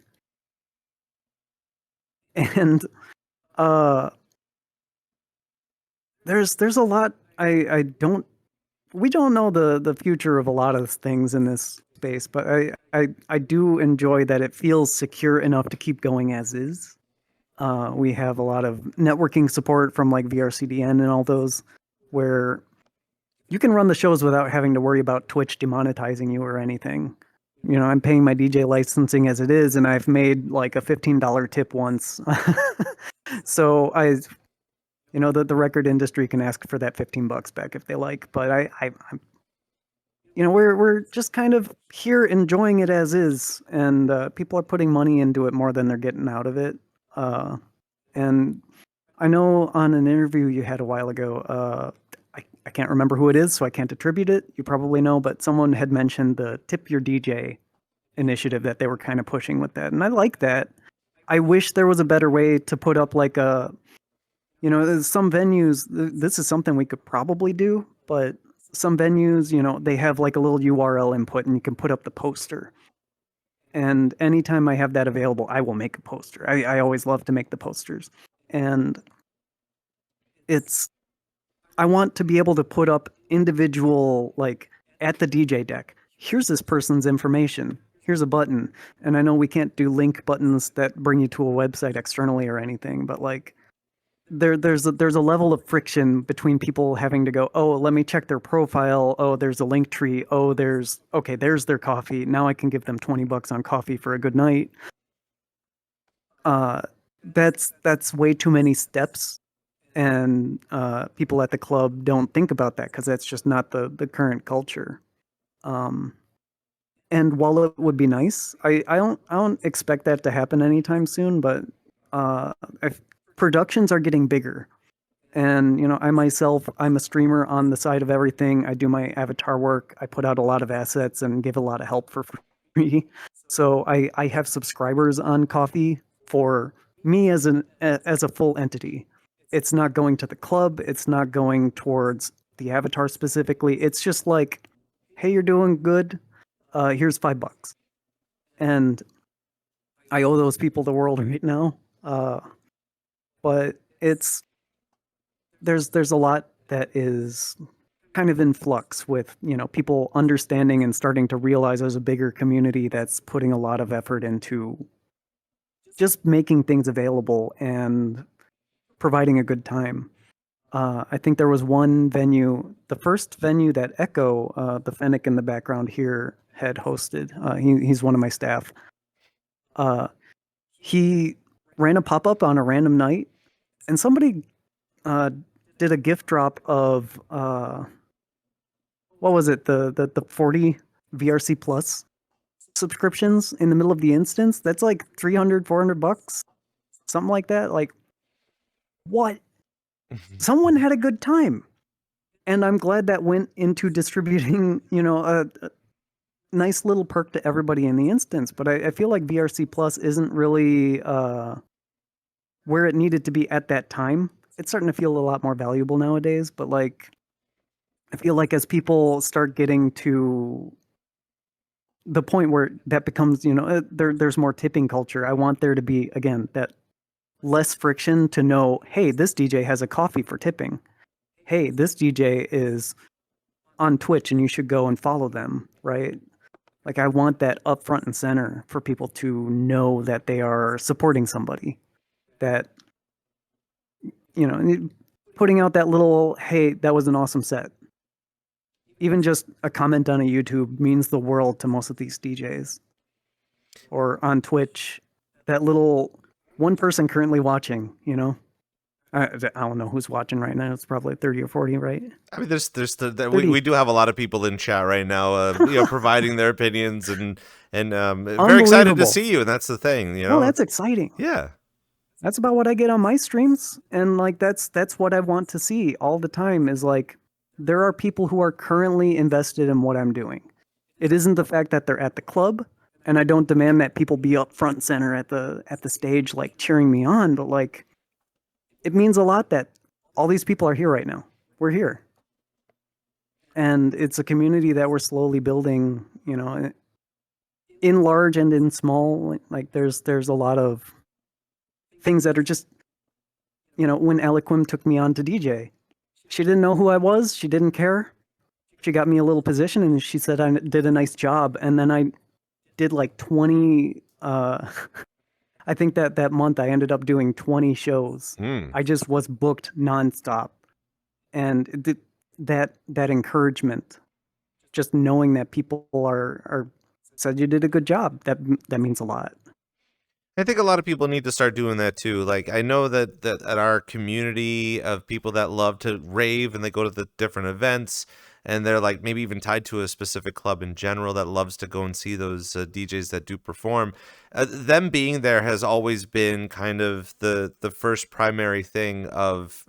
there's a lot we don't know the future of a lot of things in this space, but I do enjoy that it feels secure enough to keep going as is. We have a lot of networking support from like VRCDN and all those, where you can run the shows without having to worry about Twitch demonetizing you or anything. You know, I'm paying my DJ licensing as it is, and I've made like a $15 tip once. So the record industry can ask for that $15 back if they like. But I'm we're just kind of here enjoying it as is, and people are putting money into it more than they're getting out of it. And I know on an interview you had a while ago, I can't remember who it is, so I can't attribute it. You probably know, but someone had mentioned the Tip Your DJ initiative that they were kind of pushing with that. And I like that. I wish there was a better way to put up like some venues, this is something we could probably do, but some venues, they have like a little URL input and you can put up the poster. And anytime I have that available, I will make a poster. I always love to make the posters. And I want to be able to put up individual, like at the DJ deck, here's this person's information. Here's a button. And I know we can't do link buttons that bring you to a website externally or anything, but like there's a level of friction between people having to go, oh, let me check their profile. Oh, there's a link tree. Oh, there's their coffee. Now I can give them $20 on coffee for a good night. That's way too many steps, and people at the club don't think about that because that's just not the current culture. And while it would be nice, I don't expect that to happen anytime soon, but productions are getting bigger. And, I'm a streamer on the side of everything. I do my avatar work. I put out a lot of assets and give a lot of help for free. So I have subscribers on Coffee for me as a full entity. It's not going to the club. It's not going towards the avatar specifically. It's just like, hey, you're doing good. Here's $5. And I owe those people the world right now. But there's a lot that is kind of in flux with, people understanding and starting to realize there's a bigger community that's putting a lot of effort into just making things available and providing a good time. I think there was one venue, the first venue that Echo, the Fennec in the background here, had hosted. He's one of my staff. He ran a pop-up on a random night, and somebody did a gift drop of what was it, the 40 VRC Plus subscriptions in the middle of the instance. That's like $300-$400, something like that. Like, what? Someone had a good time, and I'm glad that went into distributing, a nice little perk to everybody in the instance. But I feel like VRC Plus isn't really where it needed to be at that time. It's starting to feel a lot more valuable nowadays, but like, I feel like as people start getting to the point where that becomes, there's more tipping culture. I want there to be, again, that less friction to know, hey, this DJ has a coffee for tipping. Hey, this DJ is on Twitch and you should go and follow them, right? Like, I want that up front and center for people to know that they are supporting somebody. That, putting out that little, hey, that was an awesome set. Even just a comment on a YouTube means the world to most of these DJs. Or on Twitch, that little one person currently watching, I don't know who's watching right now. It's probably 30 or 40, right?
I mean, we do have a lot of people in chat right now, providing their opinions and very excited to see you. And that's the thing,
Oh, that's exciting.
Yeah.
That's about what I get on my streams. And like, that's what I want to see all the time is like, there are people who are currently invested in what I'm doing. It isn't the fact that they're at the club, and I don't demand that people be up front and center at the stage, like cheering me on, but like, it means a lot that all these people are here right now. We're here. And it's a community that we're slowly building, in large and in small. Like there's a lot of things that are just, when Aliquim took me on to DJ, she didn't know who I was. She didn't care. She got me a little position and she said I did a nice job. And then I did like 20, I think that month I ended up doing 20 shows. I just was booked nonstop. And that encouragement, just knowing that people are said you did a good job, that means a lot.
I think a lot of people need to start doing that too. Like, I know that at our community of people that love to rave and they go to the different events and they're like maybe even tied to a specific club in general that loves to go and see those DJs that do perform. Them being there has always been kind of the first primary thing of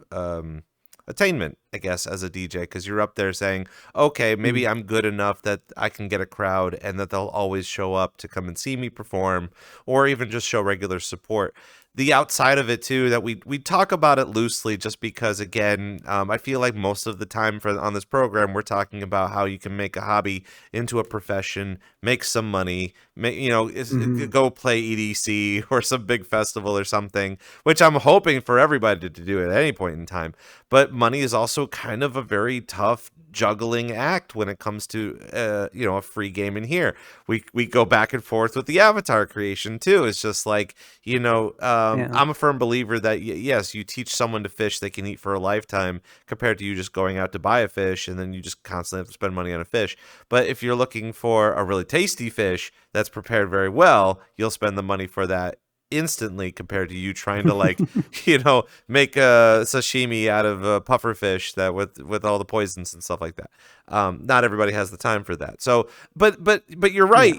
attainment I guess, as a DJ, because you're up there saying, okay, maybe I'm good enough that I can get a crowd and that they'll always show up to come and see me perform, or even just show regular support. The outside of it too, that we talk about it loosely, just because again, I feel like most of the time on this program we're talking about how you can make a hobby into a profession, make some money, go play EDC or some big festival or something, which I'm hoping for everybody to do at any point in time. But money is also kind of a very tough juggling act when it comes to a free game in here. We go back and forth with the avatar creation too. It's just like, I'm a firm believer that yes, you teach someone to fish, they can eat for a lifetime, compared to you just going out to buy a fish and then you just constantly have to spend money on a fish. But if you're looking for a really tasty fish that's prepared very well, you'll spend the money for that instantly, compared to you trying to make a sashimi out of a puffer fish that with all the poisons and stuff like that. Not everybody has the time for that. So but you're right.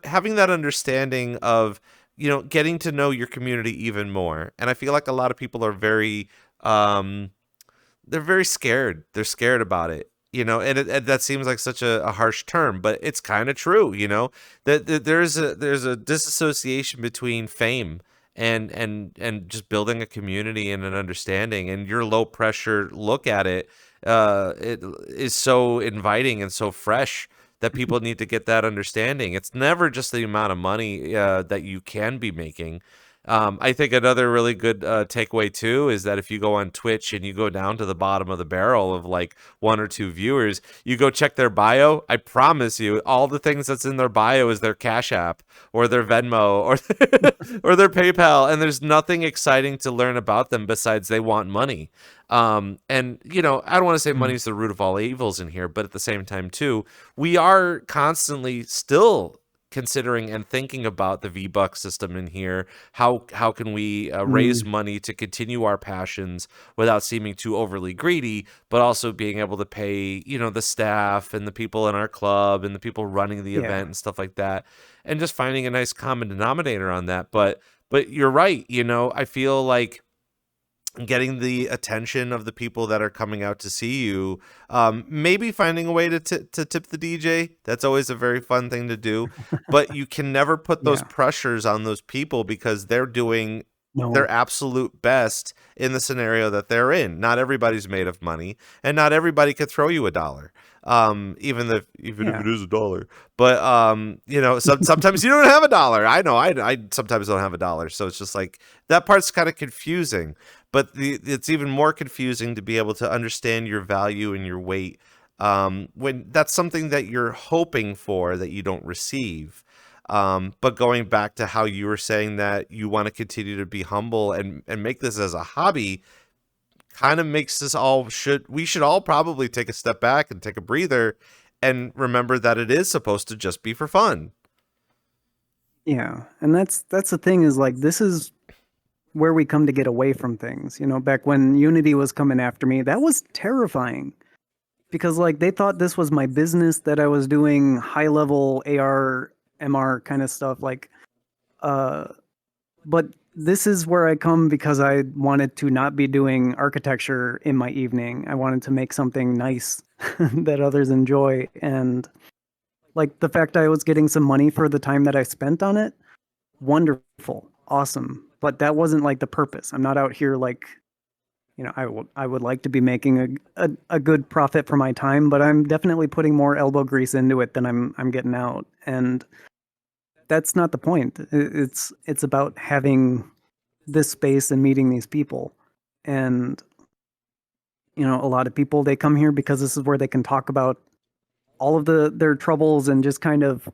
Having that understanding of getting to know your community even more. And I feel like a lot of people are very they're very scared. They're scared about it. And that seems like such a harsh term, but it's kind of true. That there's a disassociation between fame and just building a community and an understanding. And your low pressure look at it is so inviting and so fresh that people need to get that understanding. It's never just the amount of money that you can be making. I think another really good takeaway too is that if you go on Twitch and you go down to the bottom of the barrel of like 1 or 2 viewers, you go check their bio. I promise you, all the things that's in their bio is their Cash App or their Venmo or or their PayPal, and there's nothing exciting to learn about them besides they want money. And I don't want to say money is the root of all evils in here, but at the same time too, we are constantly still considering and thinking about the V-Buck system in here. How can we raise money to continue our passions without seeming too overly greedy, but also being able to pay, the staff and the people in our club and the people running the event and stuff like that, and just finding a nice common denominator on that. But you're right. I feel like getting the attention of the people that are coming out to see you, maybe finding a way to tip the DJ. That's always a very fun thing to do, but you can never put those pressures on those people, because they're doing their absolute best in the scenario that they're in. Not everybody's made of money, and not everybody could throw you $1. Even if it is $1, but sometimes you don't have $1. I know I sometimes don't have $1, so it's just like that part's kind of confusing. But it's even more confusing to be able to understand your value and your weight when that's something that you're hoping for that you don't receive. But going back to how you were saying that you want to continue to be humble and make this as a hobby, kind of makes us we should all probably take a step back and take a breather and remember that it is supposed to just be for fun.
Yeah. And that's the thing, is like, this is where we come to get away from things. Back when Unity was coming after me, that was terrifying, because like they thought this was my business, that I was doing high level AR, MR kind of stuff. Like, but this is where I come because I wanted to not be doing architecture in my evening. I wanted to make something nice that others enjoy. And like the fact I was getting some money for the time that I spent on it, wonderful, awesome. But that wasn't like the purpose. I'm not out here like, I would like to be making a good profit for my time, but I'm definitely putting more elbow grease into it than I'm getting out. And that's not the point. It's about having this space and meeting these people. And a lot of people, they come here because this is where they can talk about all of their troubles and just kind of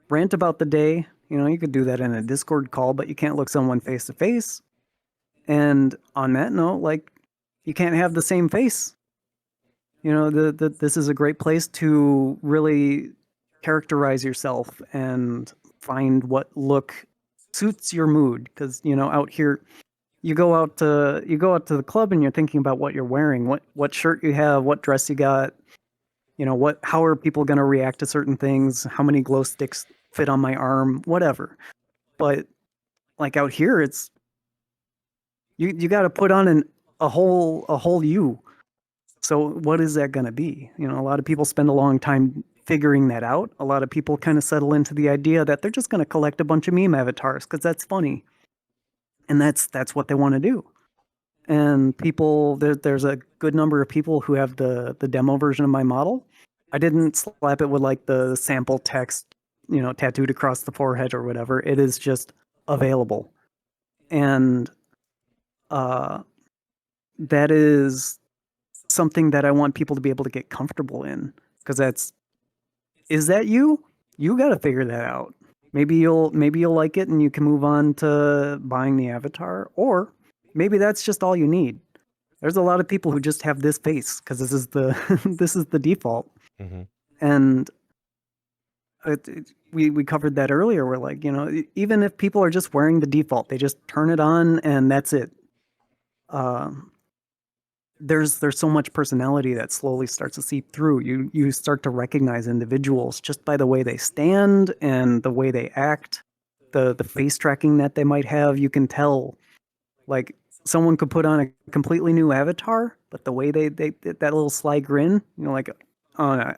rant about the day. You could do that in a Discord call, but you can't look someone face to face. And on that note, like, you can't have the same face. This is a great place to really characterize yourself and find what look suits your mood. Because out here, you go out to the club and you're thinking about what you're wearing, what shirt you have, what dress you got. How are people going to react to certain things? How many glow sticks fit on my arm? Whatever. But like out here, it's you got to put on a whole you. So what is that going to be? You know, a lot of people spend a long time figuring that out. A lot of people kind of settle into the idea that they're just going to collect a bunch of meme avatars because that's funny, and that's what they want to do. And there's a good number of people who have the demo version of my model. I didn't slap it with like the sample text, you know, tattooed across the forehead or whatever. It is just available, and that is something that I want people to be able to get comfortable in, because is that you? You got to figure that out. Maybe you'll like it and you can move on to buying the avatar, or maybe that's just all you need. There's a lot of people who just have this face because this is the this is the default.
Mm-hmm.
And we covered that earlier. We're like, you know, even if people are just wearing the default, they just turn it on and that's it. There's so much personality that slowly starts to seep through. You start to recognize individuals just by the way they stand and the way they act, the face tracking that they might have. You can tell, like, someone could put on a completely new avatar, but the way they that little sly grin, you know, like, oh,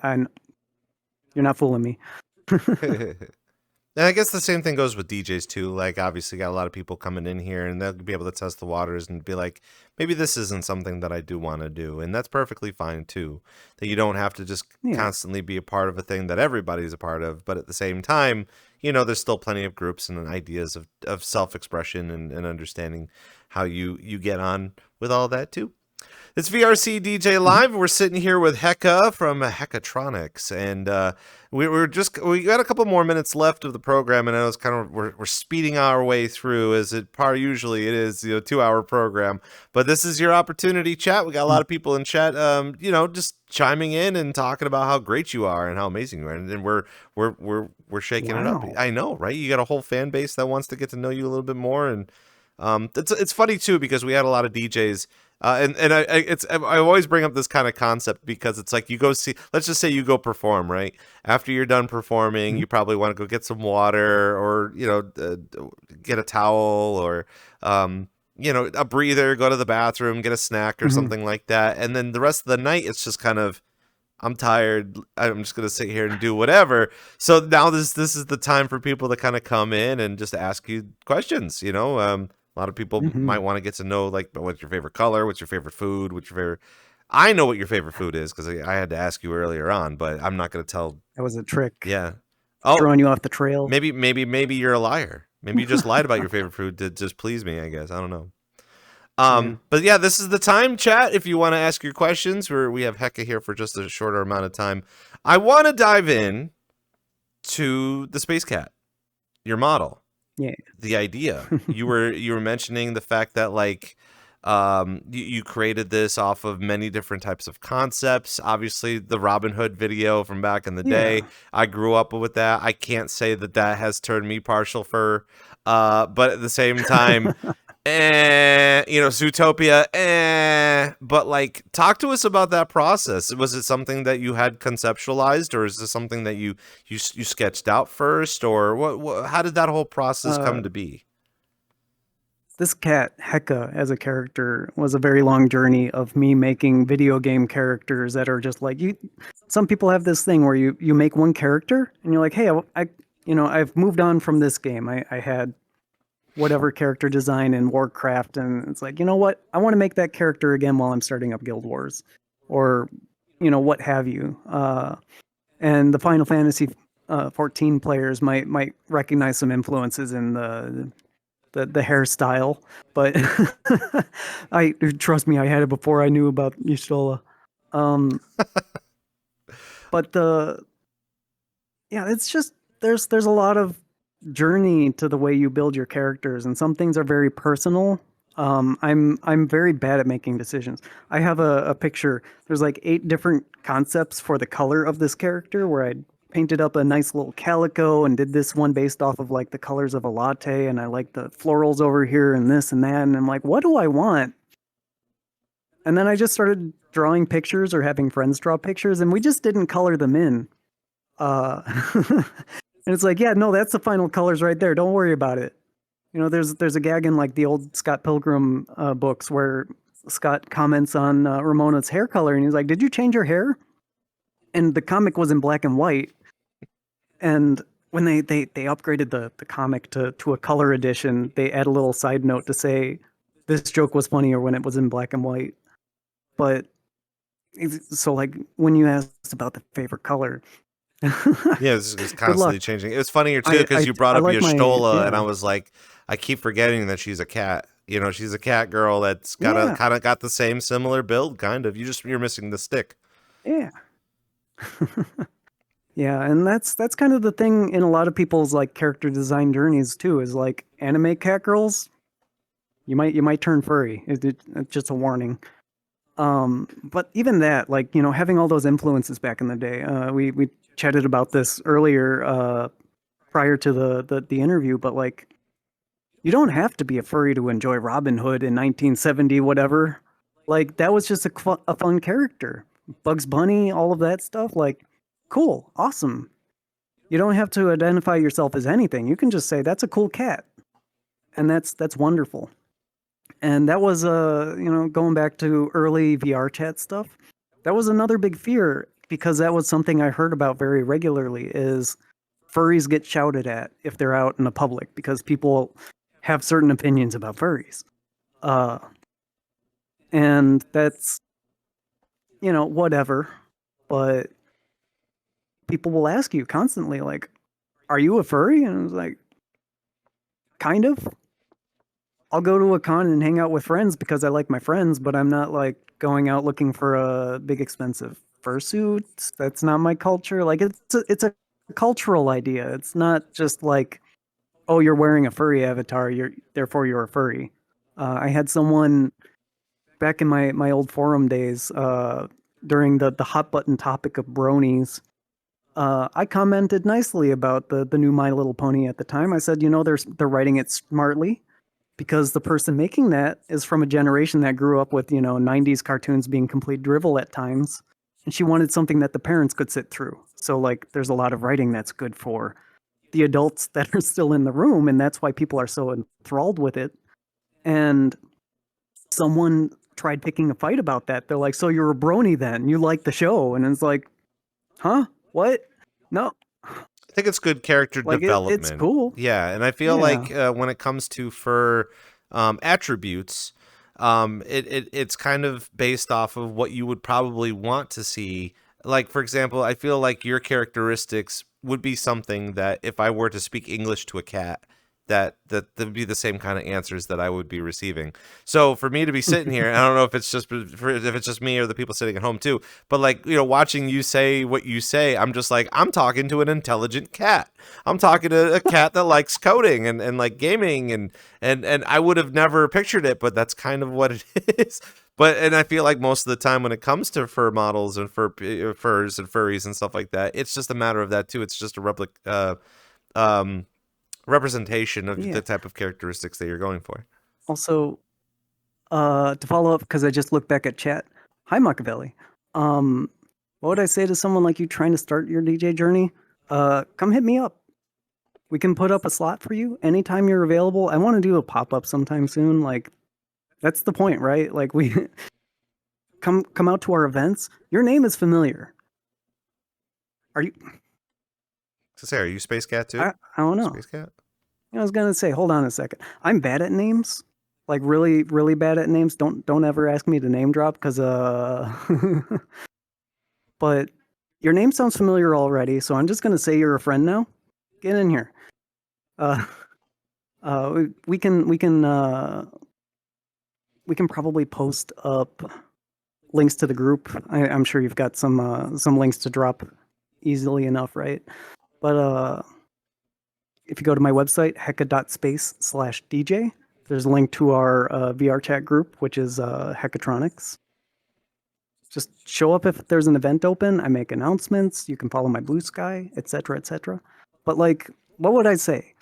you're not fooling me.
And I guess the same thing goes with DJs too. Like, obviously, got a lot of people coming in here, and they'll be able to test the waters and be like, maybe this isn't something that I do want to do, and that's perfectly fine too. That you don't have to just constantly be a part of a thing that everybody's a part of, but at the same time, you know, there's still plenty of groups and ideas of self-expression and understanding how you get on with all that too. It's VRCDJ Live. We're sitting here with Hecka from Heckatronics, and we got a couple more minutes left of the program, and I was kind of we're speeding our way through as usually it is, you know, 2-hour program. But this is your opportunity, chat. We got a lot of people in chat, you know, just chiming in and talking about how great you are and how amazing you are, and we're shaking it up. I know, right? You got a whole fan base that wants to get to know you a little bit more, and it's funny too because we had a lot of DJs. I always bring up this kind of concept because it's like you go see, let's just say you go perform, right? After you're done performing, you probably want to go get some water or, you know, get a towel or, you know, a breather, go to the bathroom, get a snack or something like that. And then the rest of the night, it's just kind of, I'm tired. I'm just going to sit here and do whatever. So now this is the time for people to kind of come in and just ask you questions, you know, a lot of people might want to get to know, like, what's your favorite color? What's your favorite food? What's your favorite... I know what your favorite food is because I had to ask you earlier on, but I'm not going to tell.
That was a trick.
Yeah.
Throwing you off the trail.
Maybe you're a liar. Maybe you just lied about your favorite food to just please me, I guess. I don't know. But yeah, this is the time, chat. If you want to ask your questions, we have Hecka here for just a shorter amount of time. I want to dive in to the Space Cat, your model.
Yeah.
The idea. You were mentioning the fact that, like, you created this off of many different types of concepts. Obviously, the Robin Hood video from back in the day, I grew up with that. I can't say that has turned me partial for, but at the same time, you know, Zootopia, but like, talk to us about that process. Was it something that you had conceptualized, or is this something that you sketched out first, or what how did that whole process come to be?
This cat, Hecka, as a character, was a very long journey of me making video game characters that are just like, some people have this thing where you make one character and you're like, hey, I've moved on from this game. I had whatever character design in Warcraft, and it's like, you know what, I want to make that character again while I'm starting up Guild Wars, or, you know, what have you. And the Final Fantasy 14 players might recognize some influences in the hairstyle, but I trust me, I had it before I knew about Y'shtola. But it's just there's a lot of journey to the way you build your characters, and some things are very personal. I'm very bad at making decisions. I have a picture. There's like 8 different concepts for the color of this character, where I painted up a nice little calico and did this one based off of like the colors of a latte, and I like the florals over here and this and that, and I'm like, what do I want? And then I just started drawing pictures or having friends draw pictures, and we just didn't color them in. And it's like, yeah, no, that's the final colors right there. Don't worry about it. You know, there's a gag in like the old Scott Pilgrim books where Scott comments on Ramona's hair color, and he's like, "Did you change your hair?" And the comic was in black and white, and when they upgraded the comic to a color edition, they add a little side note to say this joke was funnier when it was in black and white. But so like when you asked about the favorite color,
Yeah, it's constantly changing. It was funnier too because you brought up
like
Yoshtola, and I was like, I keep forgetting that she's a cat. You know, she's a cat girl that's got kind of got the same similar build, kind of. You're missing the stick.
Yeah. Yeah, and that's kind of the thing in a lot of people's like character design journeys too, is like anime cat girls, you might turn furry. It's just a warning. But even that, like, you know, having all those influences back in the day, we chatted about this earlier prior to the interview, but like, you don't have to be a furry to enjoy Robin Hood in 1970 whatever. Like, that was just a fun character. Bugs Bunny, all of that stuff, like, cool, awesome. You don't have to identify yourself as anything. You can just say that's a cool cat, and that's wonderful. And that was you know, going back to early VRChat stuff, that was another big fear, because that was something I heard about very regularly, is furries get shouted at if they're out in the public because people have certain opinions about furries. And that's, you know, whatever, but people will ask you constantly, like, are you a furry? And it's like, kind of. I'll go to a con and hang out with friends because I like my friends, but I'm not like going out looking for a big expensive fursuit. That's not my culture. Like, it's a cultural idea. It's not just like, oh, you're wearing a furry avatar, therefore you're a furry. I had someone back in my old forum days, during the hot button topic of bronies. I commented nicely about the new My Little Pony at the time. I said, you know, they're writing it smartly, because the person making that is from a generation that grew up with, you know, 90s cartoons being complete drivel at times, and she wanted something that the parents could sit through. So like, there's a lot of writing that's good for the adults that are still in the room, and that's why people are so enthralled with it. And someone tried picking a fight about that. They're like, so you're a brony then? You like the show? And it's like, huh? What? No.
I think it's good character development.
It's cool.
Yeah, and I feel like when it comes to fur attributes, it's kind of based off of what you would probably want to see. Like, for example, I feel like your characteristics would be something that if I were to speak English to a cat, that would be the same kind of answers that I would be receiving. So for me to be sitting here, I don't know if it's just me or the people sitting at home too, but like, you know, watching you say what you say, I'm just like, I'm talking to an intelligent cat. I'm talking to a cat that likes coding and like gaming and I would have never pictured it, but that's kind of what it is. And I feel like most of the time when it comes to fur models and furs and furries and stuff like that, it's just a matter of that too. It's just a representation of the type of characteristics that you're going for.
Also, to follow up, because I just looked back at chat. Hi, Machiavelli. What would I say to someone like you trying to start your DJ journey? Come hit me up. We can put up a slot for you anytime you're available. I want to do a pop-up sometime soon. Like, that's the point, right? Like, we come out to our events. Your name is familiar. Are you?
So say, are you Space Cat too?
I don't know.
Space Cat?
I was gonna say, hold on a second. I'm bad at names, like really, really bad at names. Don't ever ask me to name drop, because But your name sounds familiar already, so I'm just gonna say you're a friend now. Get in here. We can probably post up links to the group. I'm sure you've got some links to drop easily enough, right? But if you go to my website, hecka.space/DJ, there's a link to our VRChat group, which is Heckatronics. Just show up if there's an event open. I make announcements. You can follow my Blue Sky, etc., etc. But like, what would I say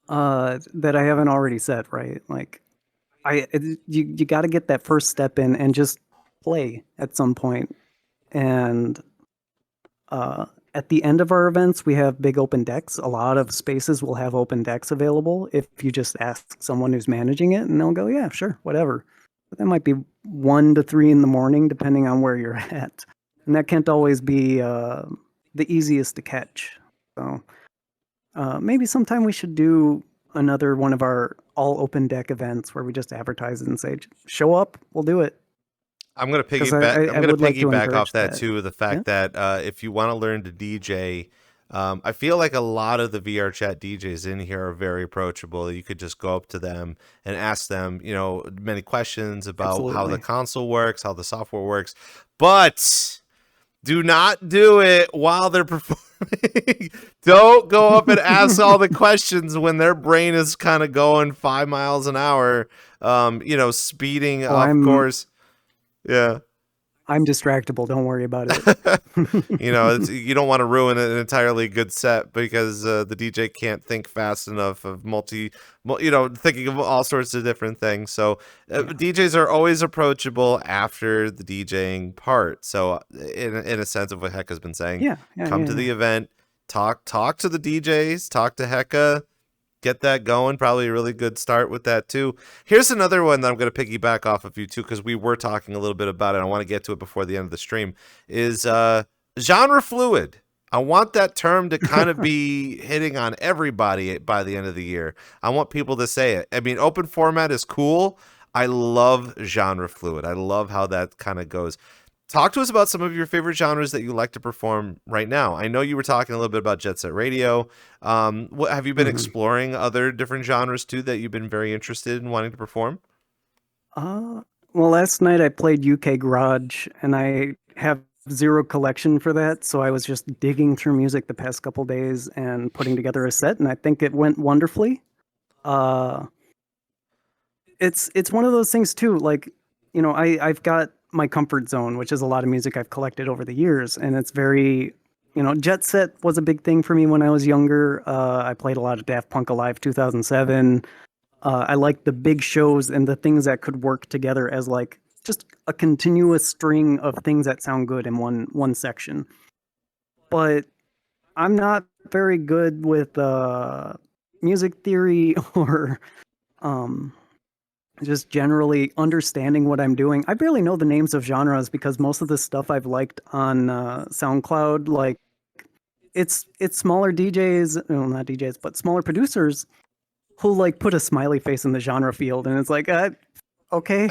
that I haven't already said? Right? Like, you got to get that first step in and just play at some point. And at the end of our events, we have big open decks. A lot of spaces will have open decks available if you just ask someone who's managing it, and they'll go, yeah, sure, whatever. But that might be 1 to 3 in the morning, depending on where you're at. And that can't always be the easiest to catch. So maybe sometime we should do another one of our all open deck events where we just advertise it and say, show up, we'll do it.
I'm gonna
'Cause
piggyback. I'm gonna
would like to
piggyback
encourage
off that too. The fact that if you want to learn to DJ, I feel like a lot of the VRChat DJs in here are very approachable. You could just go up to them and ask them, you know, many questions about how the
Absolutely.
console works, how the software works, but do not do it while they're performing. Don't go up and ask all the questions when their brain is kind of going 5 miles an hour, you know, speeding off course. Yeah.
I'm distractible. Don't worry about it.
You know, you don't want to ruin an entirely good set because the DJ can't think fast enough of you know, thinking of all sorts of different things. So DJs are always approachable after the DJing part. So in a sense of what Hecka's been saying, come to the event, talk to the DJs, talk to Hecka, get that going. Probably a really good start with that too. Here's another one that I'm going to piggyback off of you too, because we were talking a little bit about it. I want to get to it before the end of the stream. Is Genrefluid. I want that term to kind of be hitting on everybody by the end of the year. I want people to say it. I mean, open format is cool. I love Genrefluid. I love how that kind of goes. Talk to us about some of your favorite genres that you like to perform right now. I know you were talking a little bit about Jet Set Radio. Have you been exploring other different genres too that you've been very interested in wanting to perform?
Well, last night I played UK Garage, and I have zero collection for that, so I was just digging through music the past couple days and putting together a set, and I think it went wonderfully. It's one of those things too, like, you know, I've got my comfort zone, which is a lot of music I've collected over the years, and it's very, you know, Jet Set was a big thing for me when I was younger. I played a lot of Daft Punk Alive 2007. I liked the big shows and the things that could work together as like just a continuous string of things that sound good in one section. But I'm not very good with music theory or just generally understanding what I'm doing. I barely know the names of genres because most of the stuff I've liked on SoundCloud, like it's smaller DJs, well, not DJs, but smaller producers who like put a smiley face in the genre field, and it's like, okay.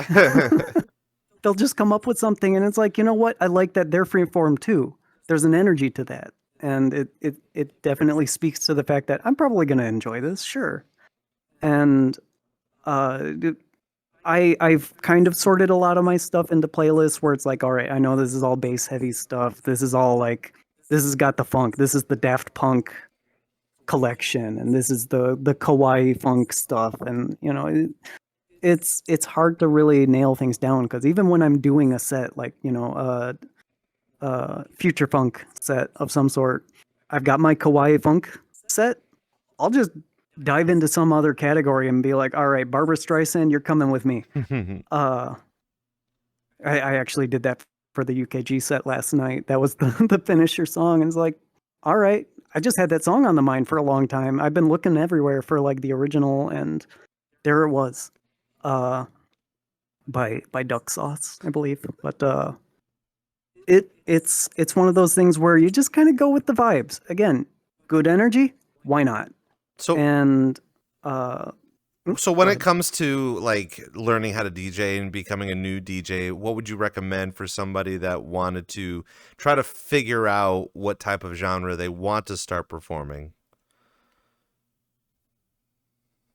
They'll just come up with something, and it's like, you know what? I like that they're freeform too. There's an energy to that, and it definitely speaks to the fact that I'm probably going to enjoy this, sure. And I've kind of sorted a lot of my stuff into playlists where it's like, all right, I know this is all bass heavy stuff. This is all like, this has got the funk. This is the Daft Punk collection, and this is the kawaii funk stuff. And you know, it's hard to really nail things down because even when I'm doing a set, like, you know, future funk set of some sort, I've got my kawaii funk set. I'll just dive into some other category and be like, all right, Barbara Streisand, you're coming with me. I actually did that for the UKG set last night. That was the finisher song, and it's like, all right, I just had that song on the mind for a long time. I've been looking everywhere for like the original, and there it was. By Duck Sauce, I believe. But it's one of those things where you just kind of go with the vibes. Again, good energy, why not?
So when it comes to like learning how to DJ and becoming a new DJ, what would you recommend for somebody that wanted to try to figure out what type of genre they want to start performing?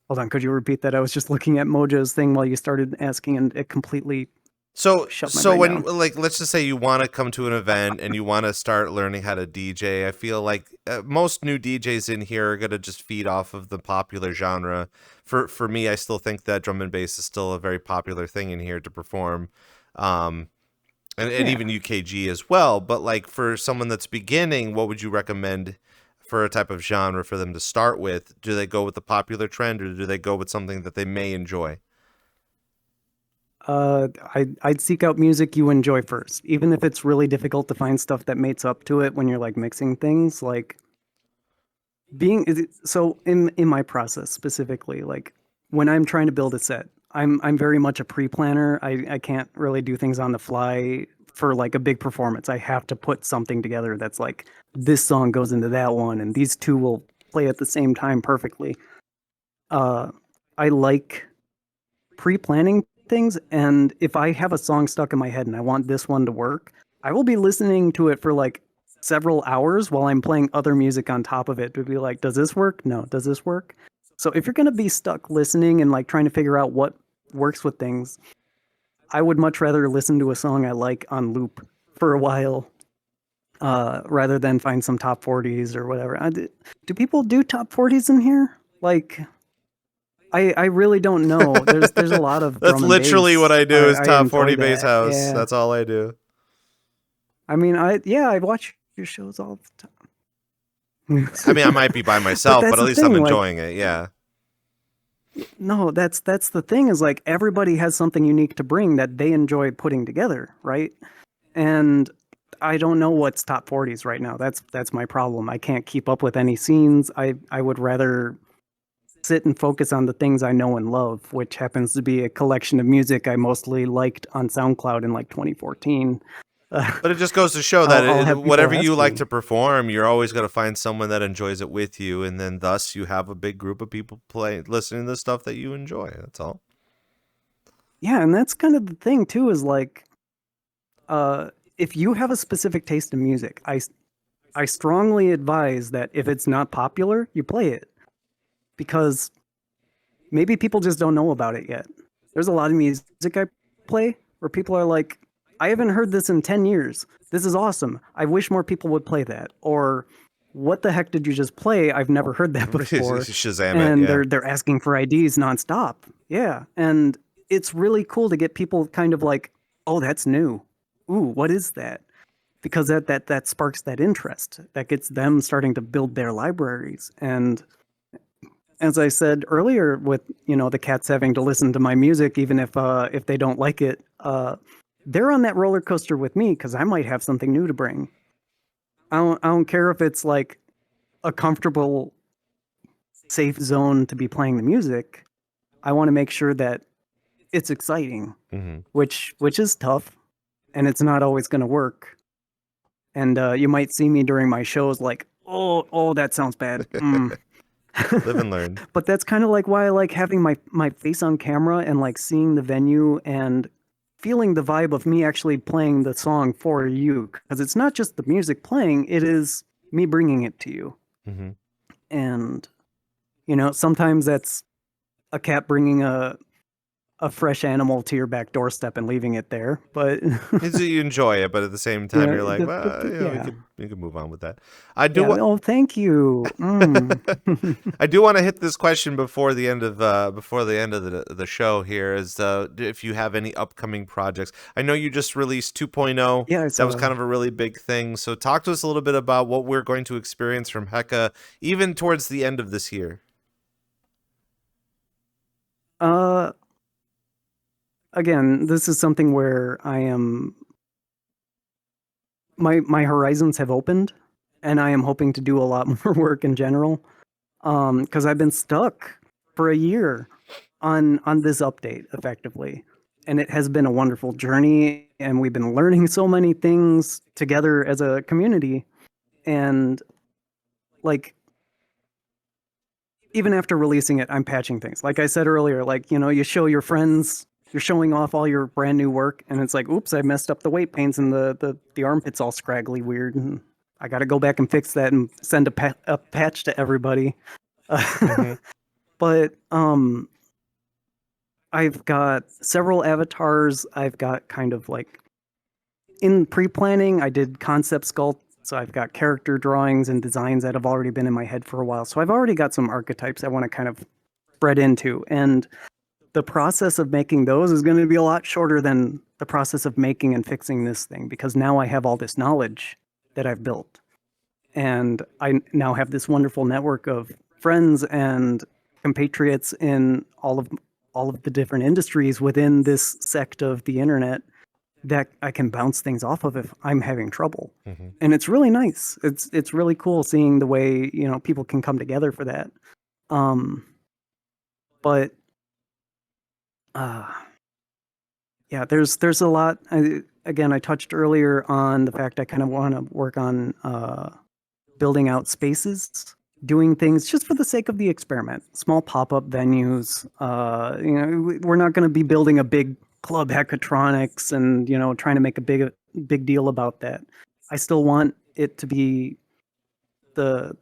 Hold on, could you repeat that? I was just looking at Mojo's thing while you started asking, and it completely shut my brain
when
down.
like, let's just say you want to come to an event and you want to start learning how to DJ, I feel like most new DJs in here are going to just feed off of the popular genre. For me, I still think that drum and bass is still a very popular thing in here to perform. And even UKG as well. But like for someone that's beginning, what would you recommend for a type of genre for them to start with? Do they go with the popular trend, or do they go with something that they may enjoy?
I'd seek out music you enjoy first, even if it's really difficult to find stuff that mates up to it when you're like mixing things. Like so in my process specifically, like when I'm trying to build a set, I'm very much a pre-planner. I can't really do things on the fly for like a big performance. I have to put something together that's like this song goes into that one, and these two will play at the same time perfectly. I like pre-planning things, and if I have a song stuck in my head and I want this one to work, I will be listening to it for like several hours while I'm playing other music on top of it to be like, does this work? No. Does this work? So if you're going to be stuck listening and like trying to figure out what works with things, I would much rather listen to a song I like on loop for a while rather than find some top 40s or whatever. Do people do top 40s in here? Like, I really don't know. There's a lot of
That's
drum and
literally
bass.
what I do is
I
top
enjoy
40 bass
that.
house.
Yeah.
That's all I do.
I mean, I watch your shows all the time.
I mean, I might be by myself, but
that's
at
the
least I'm
thing, like-
enjoying it. Yeah.
No, that's the thing is like everybody has something unique to bring that they enjoy putting together, right? And I don't know what's top 40s right now. That's my problem. I can't keep up with any scenes. I would rather sit and focus on the things I know and love, which happens to be a collection of music I mostly liked on SoundCloud in like 2014.
But it just goes to show that
I'll have people
whatever
ask
you like
me.
to perform, you're always going to find someone that enjoys it with you, and then thus you have a big group of people listening to the stuff that you enjoy. That's all.
Yeah, and that's kind of the thing too, is like if you have a specific taste in music, I strongly advise that if it's not popular, you play it. Because maybe people just don't know about it yet. There's a lot of music I play where people are like, I haven't heard this in 10 years. This is awesome. I wish more people would play that. Or what the heck did you just play? I've never heard that before.
Shazam
And
it, yeah.
they're asking for IDs nonstop. Yeah. And it's really cool to get people kind of like, oh, that's new. Ooh, what is that? Because that sparks that interest. That gets them starting to build their libraries. And as I said earlier, with the cats having to listen to my music, even if they don't like it, they're on that roller coaster with me because I might have something new to bring. I don't care if it's like a comfortable, safe zone to be playing the music. I want to make sure that it's exciting, which is tough, and it's not always going to work. And you might see me during my shows like, oh, that sounds bad.
Live and learn.
But that's kind of like why I like having my face on camera and like seeing the venue and feeling the vibe of me actually playing the song for you. Because it's not just the music playing, it is me bringing it to you. And, sometimes that's a cat bringing a fresh animal to your back doorstep and leaving it there, but
You enjoy it, but at the same time,
Yeah,
you're like, well,
yeah.
we could move on with that. I do.
oh, thank you.
I do want to hit this question before the end of the show. Here is if you have any upcoming projects. I know you just released 2.0.
Yeah,
that was kind of a really big thing. So talk to us a little bit about what we're going to experience from Hecka, even towards the end of this year.
Again, this is something where I am. My horizons have opened, and I am hoping to do a lot more work in general. Because I've been stuck for a year on this update, effectively, and it has been a wonderful journey, and we've been learning so many things together as a community, and like. Even after releasing it, I'm patching things. Like I said earlier, like, you show your friends, you're showing off all your brand new work, and it's like, oops, I messed up the weight paints and the armpit's all scraggly weird. And I got to go back and fix that and send a patch to everybody. But I've got several avatars. I've got kind of like, in pre-planning, I did concept sculpt. So I've got character drawings and designs that have already been in my head for a while. So I've already got some archetypes I want to kind of spread into. And the process of making those is going to be a lot shorter than the process of making and fixing this thing, because now I have all this knowledge that I've built. And I now have this wonderful network of friends and compatriots in all of the different industries within this sect of the internet that I can bounce things off of if I'm having trouble. And it's really nice. It's really cool seeing the way, people can come together for that. But uh, yeah, there's a lot. Again, I touched earlier on the fact I kind of want to work on building out spaces, doing things just for the sake of the experiment. Small pop-up venues. We're not going to be building a big club heckatronics and trying to make a big deal about that. I still want it to be the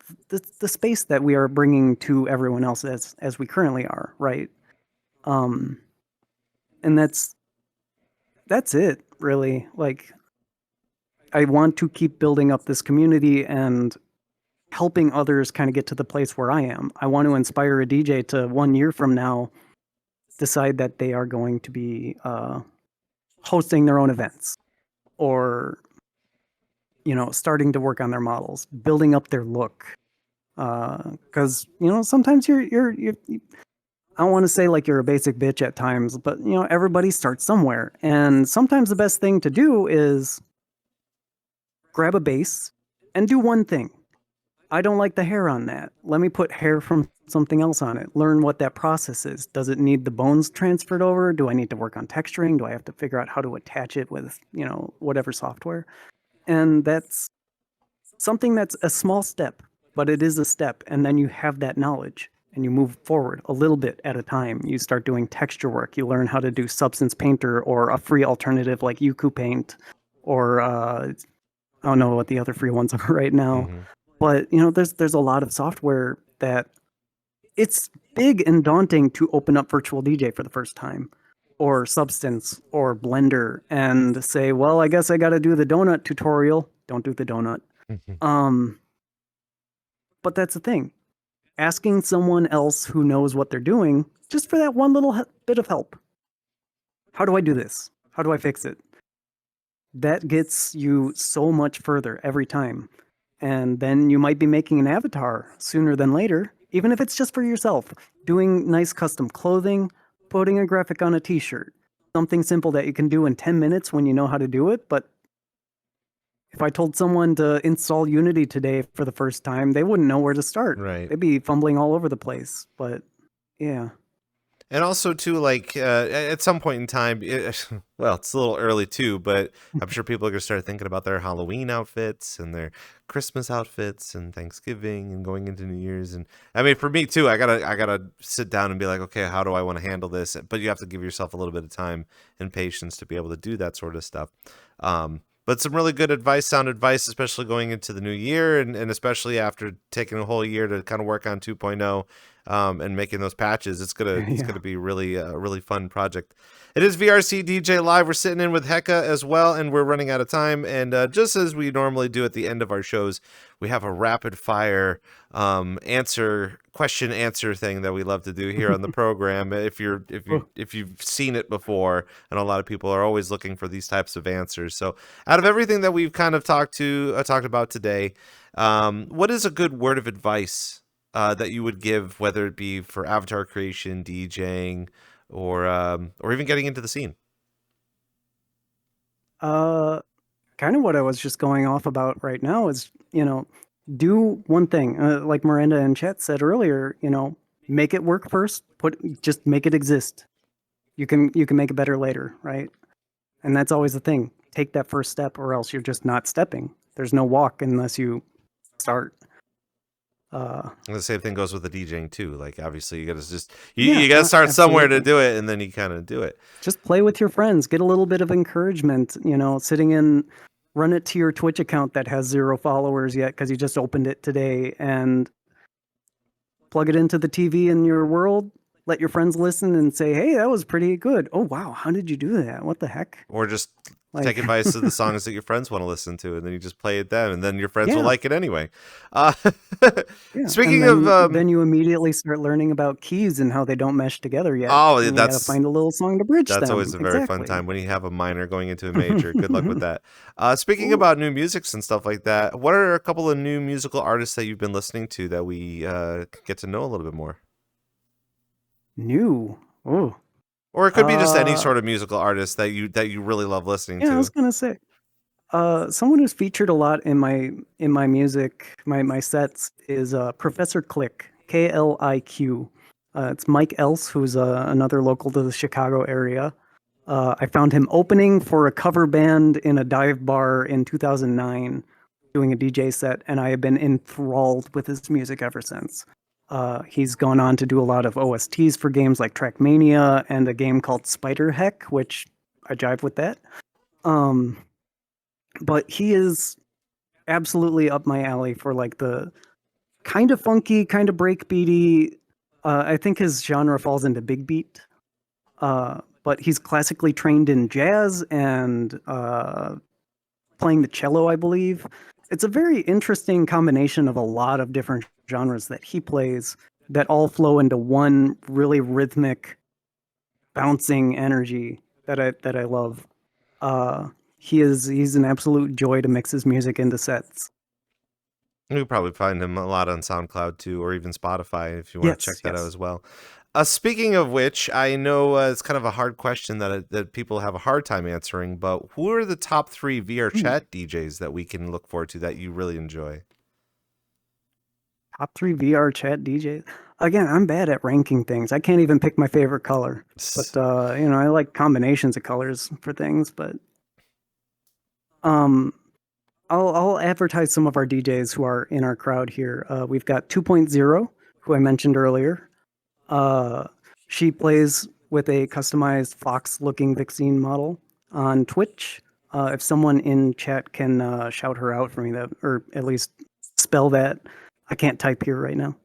space that we are bringing to everyone else as we currently are, right? And that's it, really. Like, I want to keep building up this community and helping others kind of get to the place where I am. I want to inspire a DJ to 1 year from now decide that they are going to be hosting their own events, or starting to work on their models, building up their look. Because sometimes you're I don't want to say like you're a basic bitch at times, but everybody starts somewhere, and sometimes the best thing to do is grab a bass and do one thing. I don't like the hair on that. Let me put hair from something else on it. Learn what that process is. Does it need the bones transferred over? Do I need to work on texturing? Do I have to figure out how to attach it with, whatever software? And that's something that's a small step, but it is a step. And then you have that knowledge and you move forward a little bit at a time. You start doing texture work. You learn how to do Substance Painter or a free alternative like Yuku Paint, or I don't know what the other free ones are right now.
Mm-hmm.
But there's a lot of software that it's big and daunting to open up Virtual DJ for the first time, or Substance, or Blender, and say, well, I guess I got to do the donut tutorial. Don't do the donut. But that's the thing. Asking someone else who knows what they're doing, just for that one little bit of help. How do I do this? How do I fix it? That gets you so much further every time. And then you might be making an avatar sooner than later, even if it's just for yourself. Doing nice custom clothing, putting a graphic on a t-shirt. Something simple that you can do in 10 minutes when you know how to do it. But if I told someone to install Unity today for the first time, they wouldn't know where to start.
Right.
They'd be fumbling all over the place. But yeah.
And also, too, like, at some point in time, well, it's a little early, too, but I'm sure people are going to start thinking about their Halloween outfits and their Christmas outfits and Thanksgiving and going into New Year's. And I mean, for me, too, I gotta sit down and be like, okay, how do I want to handle this? But you have to give yourself a little bit of time and patience to be able to do that sort of stuff. But some really good sound advice, especially going into the new year, and
Mm-hmm.
especially after taking a whole year to kind of work on 2.0. And making those patches. It's gonna be really a really fun project. It is VRC DJ Live. We're sitting in with Hecka as well, and we're running out of time. And just as we normally do at the end of our shows, we have a rapid fire question answer thing that we love to do here on the program. If you've seen it before, and a lot of people are always looking for these types of answers. So out of everything that we've kind of talked about today, what is a good word of advice that you would give, whether it be for avatar creation, DJing, or even getting into the scene?
Kind of what I was just going off about right now is, do one thing. Like Miranda and Chet said earlier, make it work first. Just make it exist. You can make it better later, right? And that's always the thing. Take that first step, or else you're just not stepping. There's no walk unless you start.
The same thing goes with the DJing too. Like, obviously, you gotta you gotta start somewhere to do it, and then you kind of do it.
Just play with your friends, get a little bit of encouragement. Run it to your Twitch account that has 0 followers yet because you just opened it today, and plug it into the TV in your world. Let your friends listen and say, "Hey, that was pretty good. Oh wow, how did you do that? What the heck?"
Or just take advice of the songs that your friends want to listen to, and then you just play it them, and then your friends will like it anyway. Speaking of,
then you immediately start learning about keys and how they don't mesh together yet.
Oh,
and you gotta find a little song to bridge them.
That's always a very fun time when you have a minor going into a major. Good luck with that. Speaking about new musics and stuff like that, what are a couple of new musical artists that you've been listening to that we get to know a little bit more?
New. Oh.
Or it could be just any sort of musical artist that you really love listening to.
Yeah, I was gonna say, someone who's featured a lot in my music, my sets is Professor Click, Kliq. It's Mike Else, who's another local to the Chicago area. I found him opening for a cover band in a dive bar in 2009, doing a DJ set, and I have been enthralled with his music ever since. He's gone on to do a lot of OSTs for games like Trackmania and a game called Spider Heck, which I jive with that. But he is absolutely up my alley for like the kind of funky, kind of breakbeaty. I think his genre falls into big beat. But he's classically trained in jazz and playing the cello, I believe. It's a very interesting combination of a lot of different genres that he plays that all flow into one really rhythmic, bouncing energy that I love. He's an absolute joy to mix his music into sets.
You probably find him a lot on SoundCloud too, or even Spotify if you want to check that out as well. Speaking of which, I know it's kind of a hard question that people have a hard time answering, but who are the top 3 VRChat DJs that we can look forward to that you really enjoy?
Top 3 VRChat DJs? Again, I'm bad at ranking things. I can't even pick my favorite color. But, I like combinations of colors for things, but... I'll advertise some of our DJs who are in our crowd here. We've got 2.0, who I mentioned earlier. She plays with a customized fox-looking Vixine model on Twitch. If someone in chat can shout her out for me, or at least spell that. I can't type here right now.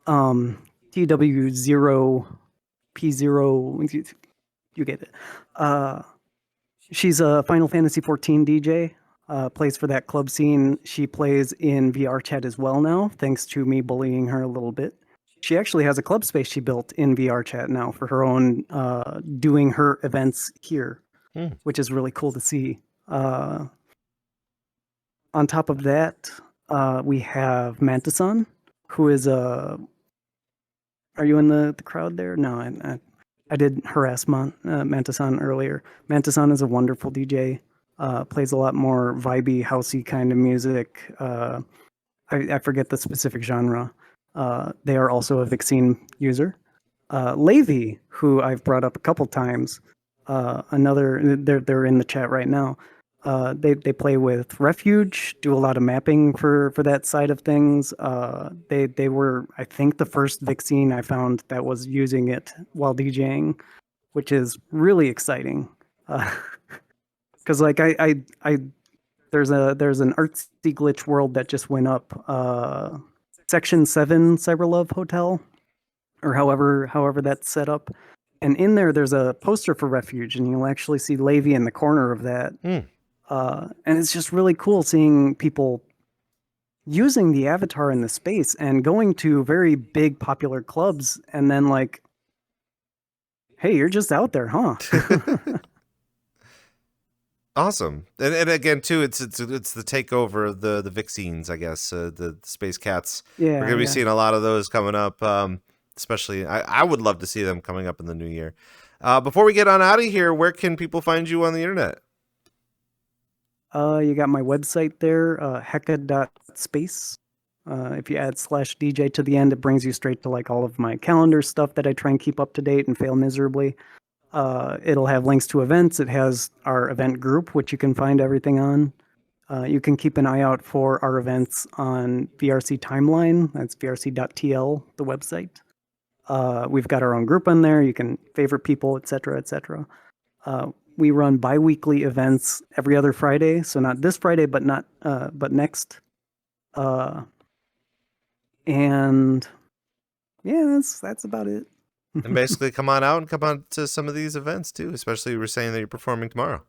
TW0P0, you get it. She's a Final Fantasy 14 DJ. Plays for that club scene. She plays in VRChat as well now, thanks to me bullying her a little bit. She actually has a club space she built in VRChat now for her own, doing her events here, which is really cool to see. On top of that, we have Mantason, who is a... Are you in the crowd there? No, I did harass Mantason earlier. Mantason is a wonderful DJ. Plays a lot more vibey, housey kind of music. I forget the specific genre. They are also a Vixine user. Levy, who I've brought up a couple times, they're in the chat right now. They play with Refuge, do a lot of mapping for that side of things. They were, I think, the first Vixine I found that was using it while DJing, which is really exciting. Because like there's an artsy glitch world that just went up, Section 7 Cyberlove Hotel, or however that's set up, and in there's a poster for Refuge, and you'll actually see Levy in the corner of that, and it's just really cool seeing people using the avatar in the space and going to very big popular clubs, and then like, hey, you're just out there, huh?
Awesome. And again, too, it's the takeover of the Vixines, I guess, the Space Cats.
Yeah,
we're going to be seeing a lot of those coming up, especially, I would love to see them coming up in the new year. Before we get on out of here, where can people find you on the internet?
You got my website there, hecka.space. If you add /DJ to the end, it brings you straight to like all of my calendar stuff that I try and keep up to date and fail miserably. It'll have links to events. It has our event group, which you can find everything on. You can keep an eye out for our events on VRC Timeline. That's vrc.tl, the website. We've got our own group on there. You can favorite people, etc., etc. We run bi-weekly events every other Friday, so not this Friday, but next. And yeah, that's about it.
And basically come on out and come on to some of these events too, especially you were saying that you're performing tomorrow.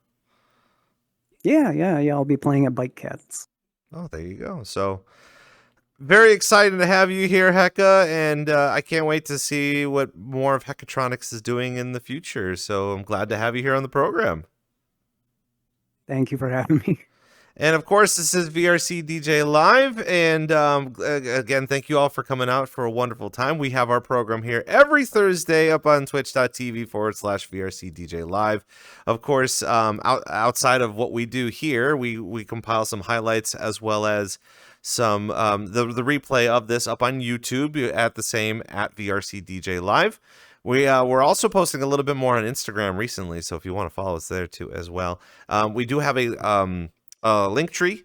Yeah, I'll be playing at Bike Cats.
Oh, there you go. So very excited to have you here, Hecka, and I can't wait to see what more of Heckatronics is doing in the future. So I'm glad to have you here on the program.
Thank you for having me.
And of course, this is VRC DJ Live. And again, thank you all for coming out for a wonderful time. We have our program here every Thursday up on twitch.tv/VRC DJ Live. Of course, outside of what we do here, we compile some highlights as well as some the replay of this up on YouTube at the same at VRCDJLIVE. We're also posting a little bit more on Instagram recently, so if you want to follow us there too as well. We do have a link tree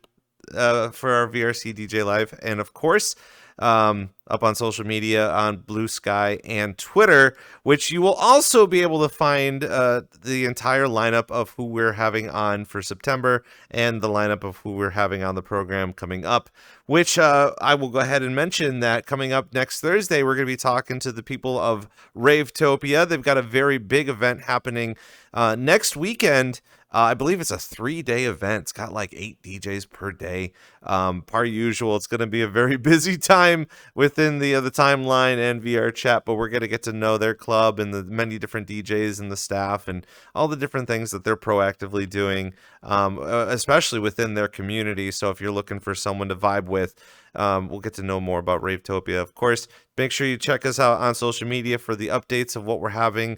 for our VRCDJLIVE, and of course, up on social media on Blue Sky and Twitter, which you will also be able to find the entire lineup of who we're having on for September and the lineup of who we're having on the program coming up, which I will go ahead and mention that coming up next Thursday, we're going to be talking to the people of Ravetopia. They've got a very big event happening next weekend. I believe it's a 3-day event. It's got like 8 DJs per day. Per usual, it's going to be a very busy time within the timeline and VRChat, but we're going to get to know their club and the many different DJs and the staff and all the different things that they're proactively doing, especially within their community. So if you're looking for someone to vibe with, we'll get to know more about Ravetopia. Of course, make sure you check us out on social media for the updates of what we're having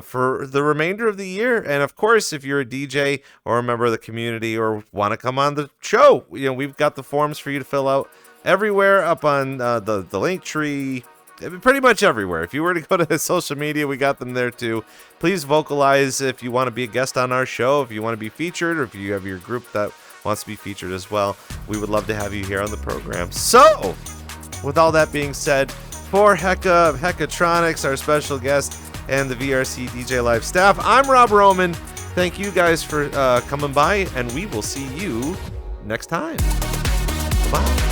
for the remainder of the year. And of course, if you're a DJ or a member of the community or want to come on the show, we've got the forms for you to fill out everywhere up on the link tree, pretty much everywhere. If you were to go to social media, we got them there too. Please vocalize if you want to be a guest on our show, if you want to be featured, or if you have your group that wants to be featured as well. We would love to have you here on the program. So, with all that being said, for Heckatronics, our special guest, and the VRC DJ Live staff, I'm Rob Roman. Thank you guys for coming by, and we will see you next time. Bye.